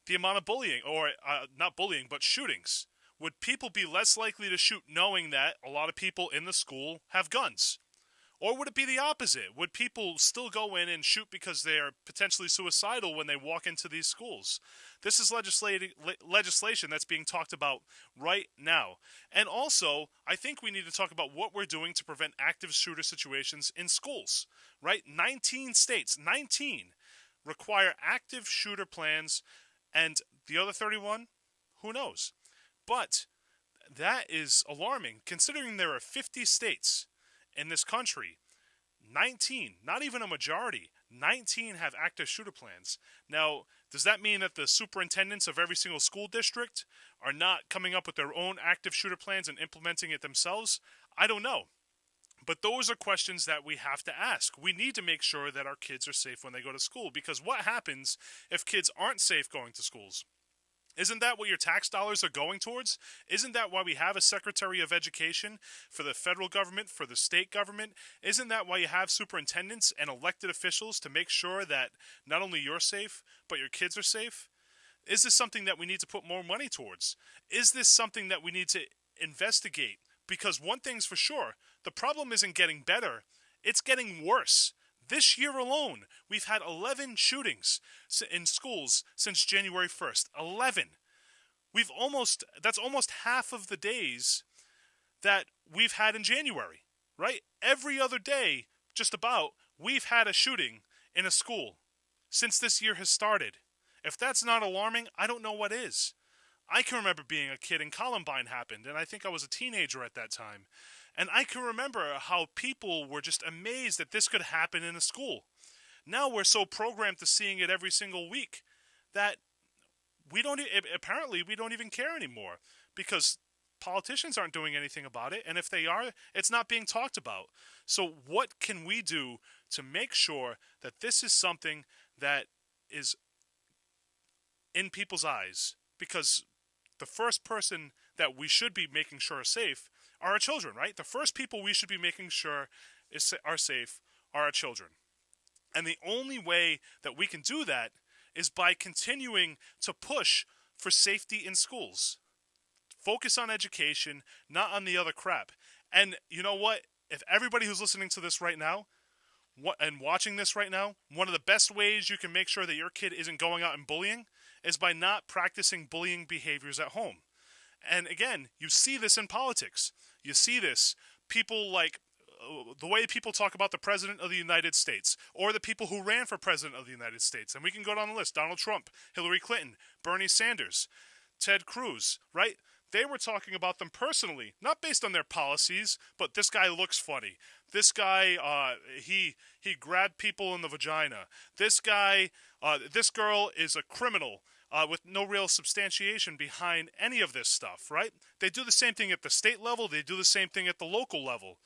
the amount of bullying, or not bullying, but shootings? Would people be less likely to shoot knowing that a lot of people in the school have guns? Or would it be the opposite? Would people still go in and shoot because they're potentially suicidal when they walk into these schools? This is legislation that's being talked about right now. And also, I think we need to talk about what we're doing to prevent active shooter situations in schools. Right? 19 states, 19, require active shooter plans, and the other 31, who knows? But that is alarming, considering there are 50 states in this country. 19, not even a majority, 19 have active shooter plans. Now, does that mean that the superintendents of every single school district are not coming up with their own active shooter plans and implementing it themselves? I don't know. But those are questions that we have to ask. We need to make sure that our kids are safe when they go to school, because what happens if kids aren't safe going to schools? Isn't that what your tax dollars are going towards? Isn't that why we have a Secretary of Education for the federal government, for the state government? Isn't that why you have superintendents and elected officials to make sure that not only you're safe, but your kids are safe? Is this something that we need to put more money towards? Is this something that we need to investigate? Because one thing's for sure, the problem isn't getting better, it's getting worse. This year alone, we've had 11 shootings in schools since January 1st. 11. That's almost half of the days that we've had in January, right? Every other day, just about, we've had a shooting in a school since this year has started. If that's not alarming, I don't know what is. I can remember being a kid and Columbine happened, and I think I was a teenager at that time. And I can remember how people were just amazed that this could happen in a school. Now we're so programmed to seeing it every single week that we don't even care anymore. because politicians aren't doing anything about it, and if they are, it's not being talked about. So what can we do to make sure that this is something that is in people's eyes? Because the first person that we should be making sure are safe are our children, right? The first people we should be making sure are safe are our children. And the only way that we can do that is by continuing to push for safety in schools. Focus on education, not on the other crap. And you know what? If everybody who's listening to this right now and watching this right now, one of the best ways you can make sure that your kid isn't going out and bullying is by not practicing bullying behaviors at home. And again, you see this in politics. You see this. People like the way people talk about the President of the United States, or the people who ran for President of the United States. And we can go down the list. Donald Trump, Hillary Clinton, Bernie Sanders, Ted Cruz, right? They were talking about them personally, not based on their policies, but this guy looks funny. This guy, he grabbed people in the vagina. This guy, this girl is a criminal. With no real substantiation behind any of this stuff, right? They do the same thing at the state level. They do the same thing at the local level.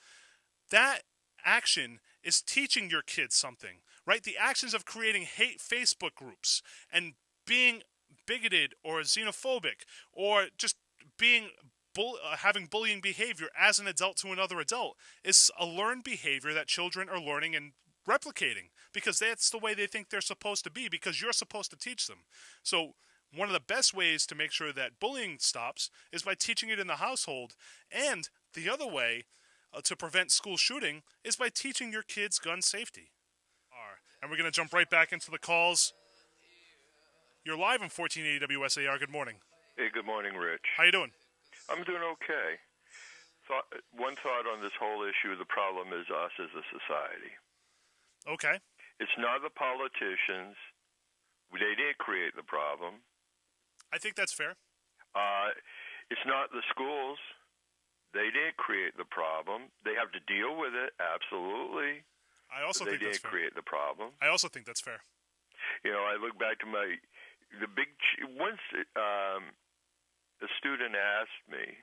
That action is teaching your kids something, right? The actions of creating hate Facebook groups and being bigoted or xenophobic or just being having bullying behavior as an adult to another adult is a learned behavior that children are learning and replicating, because that's the way they think they're supposed to be, because you're supposed to teach them. So one of the best ways to make sure that bullying stops is by teaching it in the household, and the other way to prevent school shooting is by teaching your kids gun safety. And we're going to jump right back into the calls. You're live on 1480 WSAR. Good morning. Hey, good morning, Rich. How you doing? I'm doing okay. One thought on this whole issue, the problem is us as a society. Okay. It's not the politicians. They didn't create the problem. I think that's fair. It's not the schools. They didn't create the problem. They have to deal with it, absolutely. I also think that's fair. They didn't create the problem. I also think that's fair. You know, I look back to once a student asked me,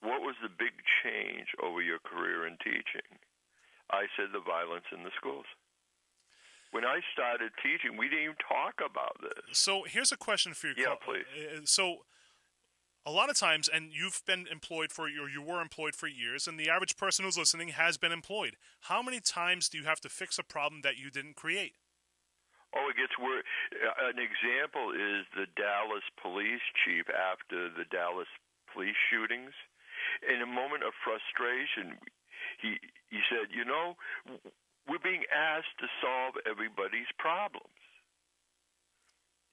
what was the big change over your career in teaching? I said the violence in the schools. When I started teaching, we didn't even talk about this. So here's a question for you. Yeah, please. So a lot of times, and you've been employed you were employed for years, and the average person who's listening has been employed. How many times do you have to fix a problem that you didn't create? Oh, it gets worse. An example is the Dallas police chief after the Dallas police shootings. In a moment of frustration, he said, you know, we're being asked to solve everybody's problems.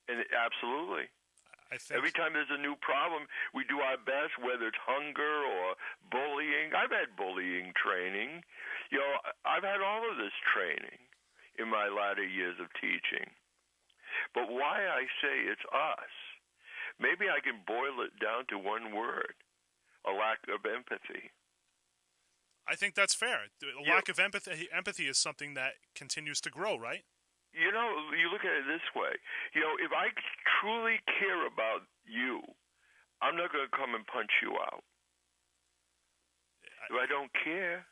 And absolutely. Every time there's a new problem, we do our best, whether it's hunger or bullying. I've had bullying training. You know, I've had all of this training in my latter years of teaching. But why I say it's us, maybe I can boil it down to one word: a lack of empathy. I think that's fair. A lack of empathy is something that continues to grow, right? You know, you look at it this way. You know, if I truly care about you, I'm not going to come and punch you out. If I don't care,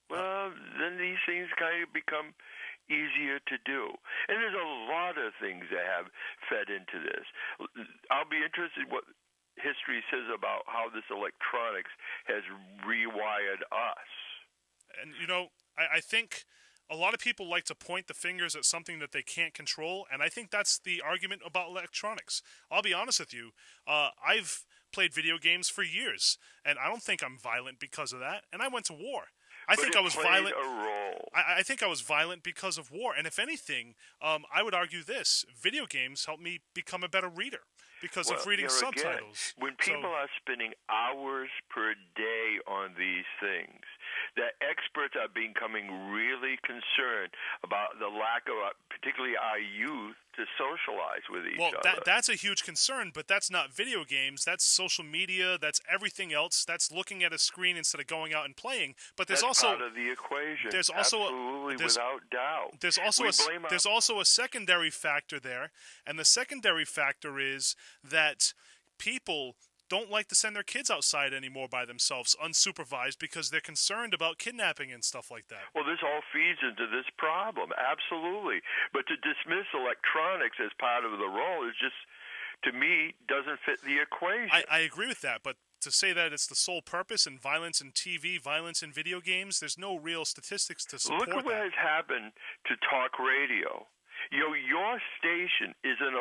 well, then these things kind of become easier to do. And there's a lot of things that have fed into this. I'll be interested what history says about how this electronics has rewired us. And, you know, I think a lot of people like to point the fingers at something that they can't control, and I think that's the argument about electronics. I'll be honest with you. I've played video games for years, and I don't think I'm violent because of that, and I went to war. I think I was violent. I think I was violent because of war, and if anything, I would argue this: video games helped me become a better reader because of reading subtitles. When people are spending hours per day on these things, that experts are becoming really concerned about the lack of, particularly our youth, to socialize with each other. Well, that's a huge concern, but that's not video games. That's social media. That's everything else. That's looking at a screen instead of going out and playing. But there's that's also part of the equation. There's also absolutely, without doubt. There's also a secondary factor there, and the secondary factor is that people don't like to send their kids outside anymore by themselves, unsupervised, because they're concerned about kidnapping and stuff like that. Well, this all feeds into this problem, absolutely. But to dismiss electronics as part of the role is just, to me, doesn't fit the equation. I agree with that, but to say that it's the sole purpose in violence in TV, violence in video games, there's no real statistics to support that. Look at what has happened to talk radio. Your station is an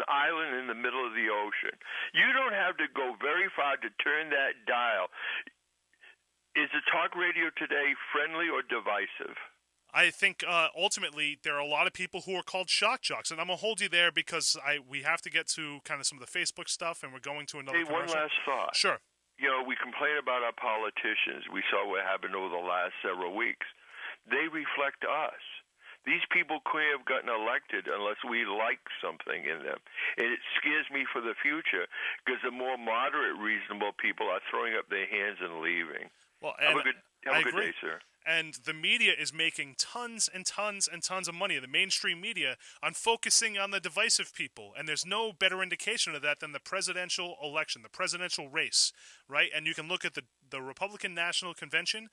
island in the middle of the ocean. You don't have to go very far to turn that dial. Is the talk radio today friendly or divisive? I think ultimately there are a lot of people who are called shock jocks, and I'm going to hold you there because we have to get to kind of some of the Facebook stuff, and we're going to another commercial. One last thought. Sure. We complain about our politicians. We saw what happened over the last several weeks. They reflect us. These people couldn't have gotten elected unless we like something in them. And it scares me for the future because the more moderate, reasonable people are throwing up their hands and leaving. Well, have a good day, sir. And the media is making tons and tons and tons of money, the mainstream media, on focusing on the divisive people. And there's no better indication of that than the presidential election, the presidential race, right? And you can look at the Republican National Convention,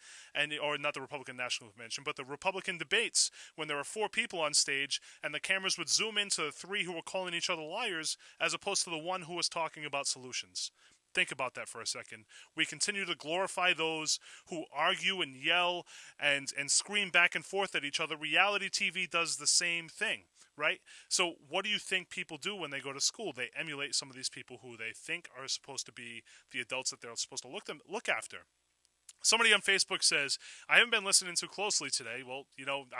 or not the Republican National Convention, but the Republican debates, when there were 4 people on stage, and the cameras would zoom into the 3 who were calling each other liars, as opposed to the 1 who was talking about solutions. Think about that for a second. We continue to glorify those who argue and yell and scream back and forth at each other. Reality TV does the same thing, right? So what do you think people do when they go to school? They emulate some of these people who they think are supposed to be the adults that they're supposed to look after. Somebody on Facebook says, I haven't been listening too closely today. Well,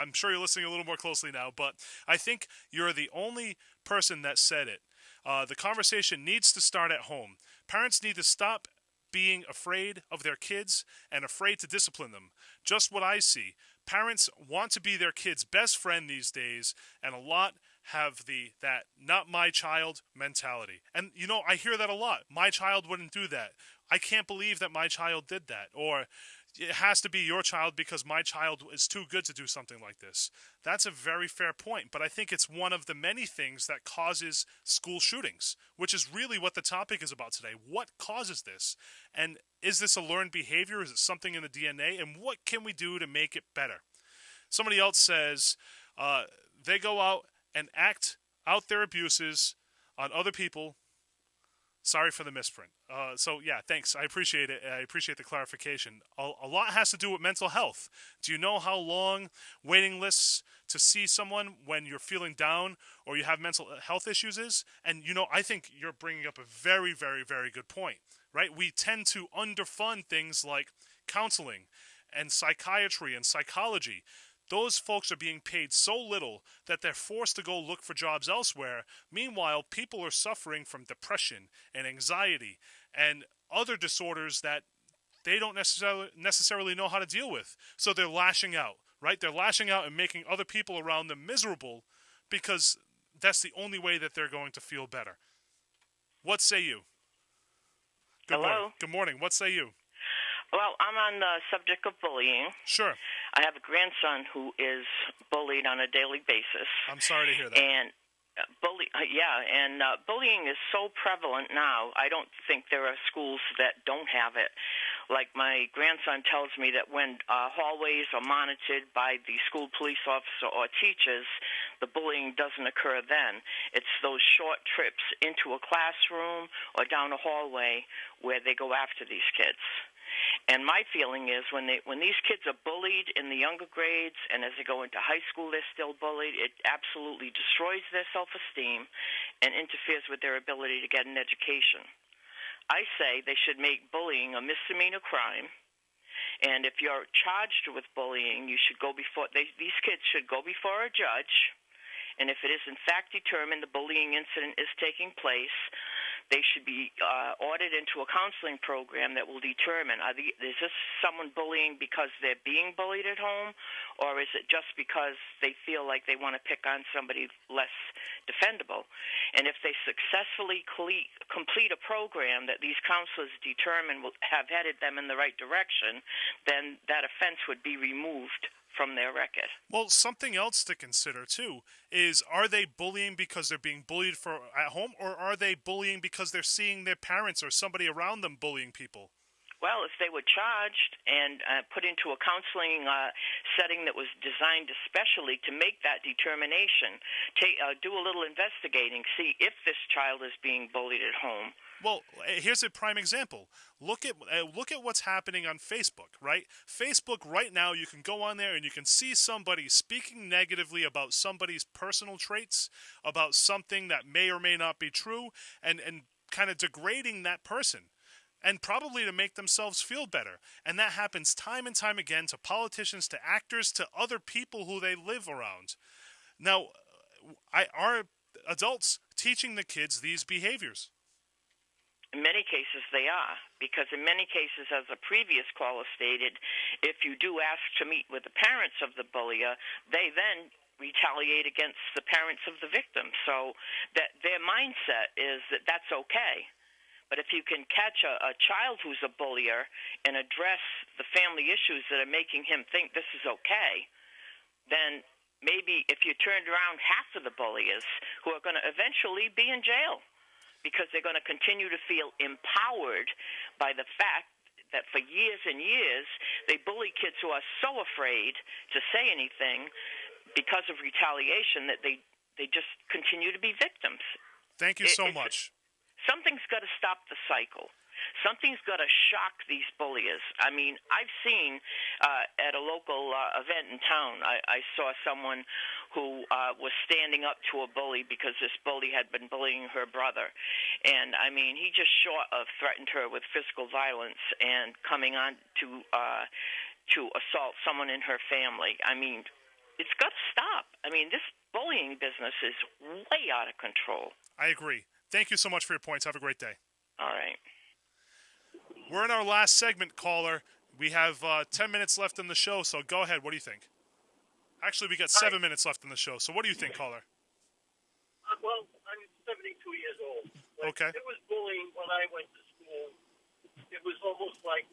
I'm sure you're listening a little more closely now, but I think you're the only person that said it. The conversation needs to start at home. Parents need to stop being afraid of their kids and afraid to discipline them. Just what I see. Parents want to be their kid's best friend these days, and a lot have that not my child mentality. And, I hear that a lot. My child wouldn't do that. I can't believe that my child did that. Or it has to be your child because my child is too good to do something like this. That's a very fair point, but I think it's one of the many things that causes school shootings, which is really what the topic is about today. What causes this? And is this a learned behavior? Is it something in the DNA? And what can we do to make it better? Somebody else says they go out and act out their abuses on other people. Sorry for the misprint. So, yeah, thanks. I appreciate it. I appreciate the clarification. A lot has to do with mental health. Do you know how long waiting lists to see someone when you're feeling down or you have mental health issues is? And, I think you're bringing up a very, very, very good point, right? We tend to underfund things like counseling and psychiatry and psychology. Those folks are being paid so little that they're forced to go look for jobs elsewhere. Meanwhile, people are suffering from depression and anxiety and other disorders that they don't necessarily know how to deal with. So they're lashing out, right? They're lashing out and making other people around them miserable because that's the only way that they're going to feel better. What say you? Good Hello? Morning. Good morning. What say you? Well, I'm on the subject of bullying. Sure. I have a grandson who is bullied on a daily basis. I'm sorry to hear that. And bullying is so prevalent now. I don't think there are schools that don't have it. Like my grandson tells me that when hallways are monitored by the school police officer or teachers, the bullying doesn't occur then. It's those short trips into a classroom or down a hallway where they go after these kids. And my feeling is when these kids are bullied in the younger grades and as they go into high school they're still bullied, it absolutely destroys their self-esteem and interferes with their ability to get an education. I say they should make bullying a misdemeanor crime. And if you're charged with bullying, these kids should go before a judge. And if it is in fact determined the bullying incident is taking place, they should be ordered into a counseling program that will determine, is this someone bullying because they're being bullied at home, or is it just because they feel like they want to pick on somebody less defendable? And if they successfully complete a program that these counselors determine will have headed them in the right direction, then that offense would be removed from their record. Well, something else to consider too is, are they bullying because they're being bullied at home, or are they bullying because they're seeing their parents or somebody around them bullying people? Well, if they were charged and put into a counseling setting that was designed especially to make that determination, do a little investigating, see if this child is being bullied at home. Well, here's a prime example. Look at what's happening on Facebook, right? Facebook right now, you can go on there and you can see somebody speaking negatively about somebody's personal traits, about something that may or may not be true, and kind of degrading that person. And probably to make themselves feel better. And that happens time and time again to politicians, to actors, to other people who they live around. Now, are adults teaching the kids these behaviors? In many cases, they are. Because in many cases, as a previous caller stated, if you do ask to meet with the parents of the bullier, they then retaliate against the parents of the victim. So that their mindset is that that's okay. But if you can catch a child who's a bullier and address the family issues that are making him think this is okay, then maybe if you turned around half of the bullies who are going to eventually be in jail because they're going to continue to feel empowered by the fact that for years and years they bully kids who are so afraid to say anything because of retaliation that they just continue to be victims. Thank you so much. Something's got to stop the cycle. Something's got to shock these bullies. I mean, I've seen at a local event in town, I saw someone who was standing up to a bully because this bully had been bullying her brother. And, I mean, he just short of threatened her with physical violence and coming on to assault someone in her family. I mean, it's got to stop. I mean, this bullying business is way out of control. I agree. Thank you so much for your points. Have a great day. All right. We're in our last segment, caller. We have 10 minutes left in the show, so go ahead. What do you think? Actually, we got 7 minutes left in the show, so what do you think, caller? Well, I'm 72 years old. Okay. It was bullying when I went to school. It was almost like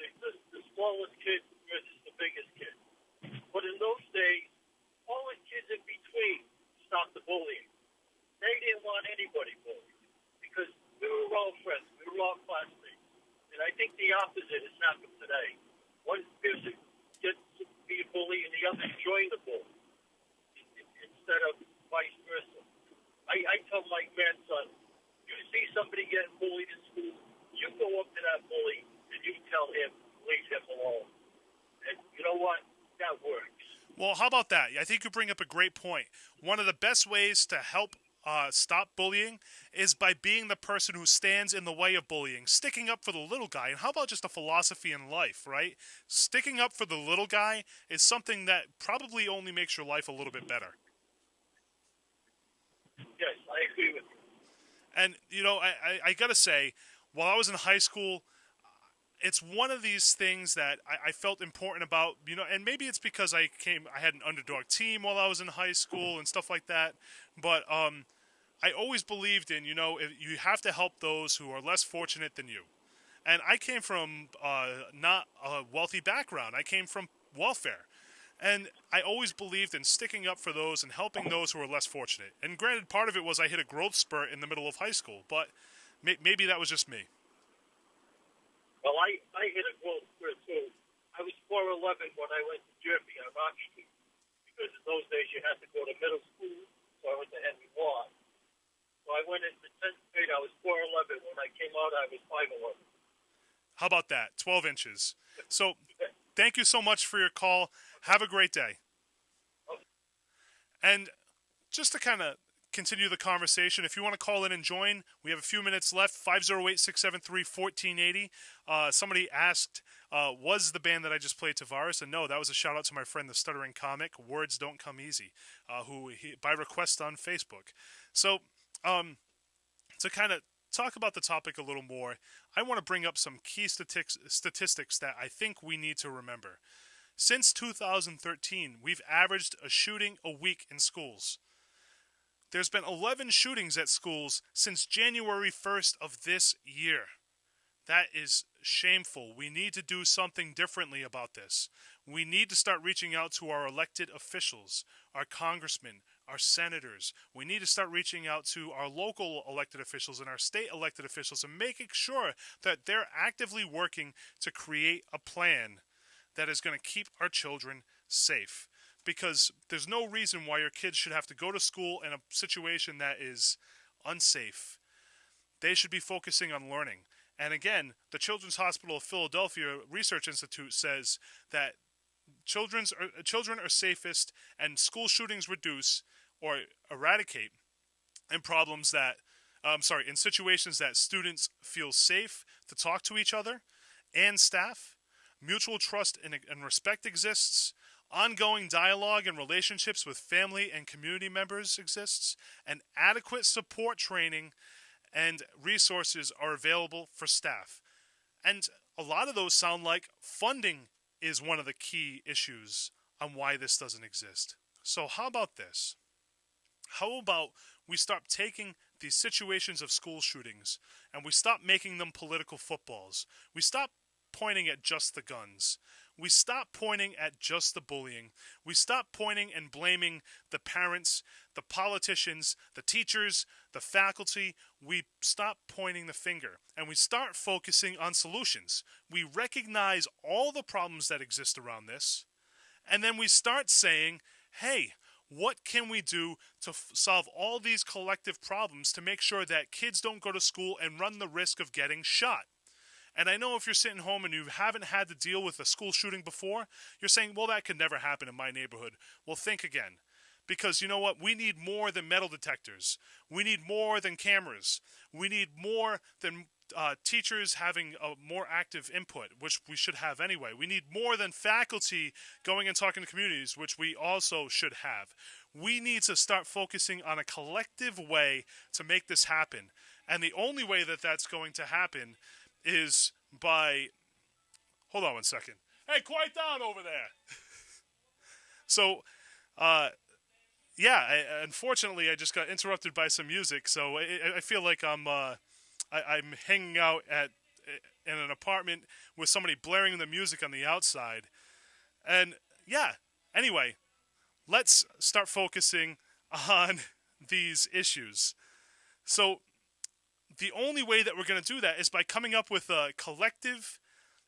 the smallest kid versus the biggest kid. But in those days, all the kids in between stopped the bullying. They didn't want anybody bullied because we were all friends. We were all classmates. And I think the opposite has happened today. One person gets to be a bully and the other join the bully instead of vice versa. I tell my grandson, you see somebody getting bullied in school, you go up to that bully and you tell him, leave him alone. And you know what? That works. Well, how about that? I think you bring up a great point. One of the best ways to help stop bullying is by being the person who stands in the way of bullying, sticking up for the little guy. And how about just a philosophy in life, right? Sticking up for the little guy is something that probably only makes your life a little bit better. Yes, I agree with you. And, you know, I got to say, while I was in high school, it's one of these things that I felt important about, you know, and maybe it's because I had an underdog team while I was in high school and stuff like that. But I always believed in, you know, you have to help those who are less fortunate than you. And I came from not a wealthy background. I came from welfare. And I always believed in sticking up for those and helping those who are less fortunate. And granted, part of it was I hit a growth spurt in the middle of high school, but maybe that was just me. Well, I hit a growth spurt too. I was 4'11" when I went to Jersey on Rock Street because in those days you had to go to middle school, so I went to Henry Ward. So I went into 10th grade, I was 4'11". When I came out, I was 5'11". How about that? 12 inches. So thank you so much for your call. Have a great day. And just to kind of continue the conversation, if you want to call in and join, we have a few minutes left. 508-673-1480. Somebody asked, was the band that I just played Tavares? And no, that was a shout out to my friend, the Stuttering Comic, Words Don't Come Easy, by request on Facebook. So to kind of talk about the topic a little more, I want to bring up some key statistics that I think we need to remember. Since 2013, we've averaged a shooting a week in schools. There's been 11 shootings at schools since January 1st of this year. That is shameful. We need to do something differently about this. We need to start reaching out to our elected officials, our congressmen, our senators. We need to start reaching out to our local elected officials and our state elected officials and making sure that they're actively working to create a plan that is going to keep our children safe. Because there's no reason why your kids should have to go to school in a situation that is unsafe. They should be focusing on learning. And again, the Children's Hospital of Philadelphia Research Institute says that children are safest and school shootings reduce or eradicate in in situations that students feel safe to talk to each other and staff, mutual trust and respect exists, ongoing dialogue and relationships with family and community members exists, and adequate support training and resources are available for staff. And a lot of those sound like funding is one of the key issues on why this doesn't exist. So how about this? How about we start taking these situations of school shootings and we stop making them political footballs? We stop pointing at just the guns. We stop pointing at just the bullying. We stop pointing and blaming the parents, the politicians, the teachers, the faculty. We stop pointing the finger and we start focusing on solutions. We recognize all the problems that exist around this, and then we start saying, hey, what can we do to solve all these collective problems to make sure that kids don't go to school and run the risk of getting shot? And I know if you're sitting home and you haven't had to deal with a school shooting before, you're saying, well, that could never happen in my neighborhood. Well, think again. Because you know what? We need more than metal detectors. We need more than cameras. We need more than teachers having a more active input, which we should have anyway. We need more than faculty going and talking to communities, which we also should have. We need to start focusing on a collective way to make this happen. And the only way that that's going to happen is by... Hold on one second. Hey, quiet down over there. So, unfortunately, I just got interrupted by some music, so I feel like I'm hanging out in an apartment with somebody blaring the music on the outside. And, anyway, let's start focusing on these issues. So, the only way that we're going to do that is by coming up with a collective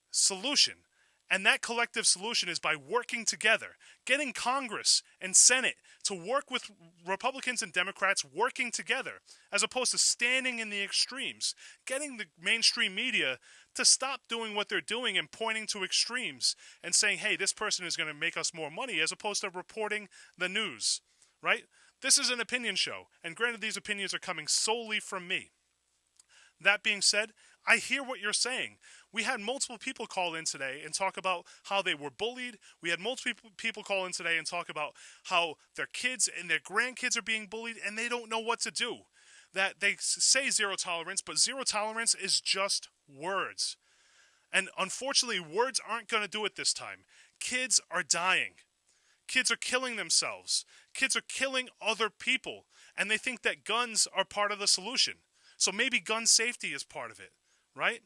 solution. And that collective solution is by working together, getting Congress and Senate to work with Republicans and Democrats working together, as opposed to standing in the extremes, getting the mainstream media to stop doing what they're doing and pointing to extremes and saying, hey, this person is going to make us more money, as opposed to reporting the news, right? This is an opinion show, and granted, these opinions are coming solely from me. That being said, I hear what you're saying. We had multiple people call in today and talk about how they were bullied. We had multiple people call in today and talk about how their kids and their grandkids are being bullied and they don't know what to do. That they say zero tolerance, but zero tolerance is just words. And unfortunately, words aren't going to do it this time. Kids are dying. Kids are killing themselves. Kids are killing other people. And they think that guns are part of the solution. So maybe gun safety is part of it, right?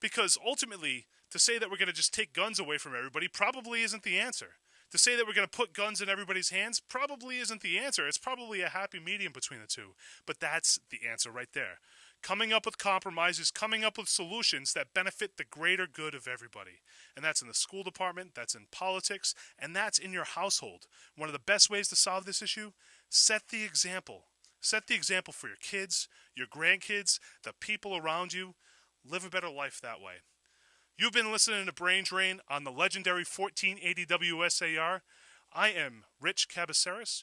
Because ultimately, to say that we're going to just take guns away from everybody probably isn't the answer. To say that we're going to put guns in everybody's hands probably isn't the answer. It's probably a happy medium between the two. But that's the answer right there. Coming up with compromises, coming up with solutions that benefit the greater good of everybody. And that's in the school department, that's in politics, and that's in your household. One of the best ways to solve this issue, set the example. Set the example for your kids, your grandkids, the people around you. Live a better life that way. You've been listening to Brain Drain on the legendary 1480 WSAR. I am Rich Cabaceres.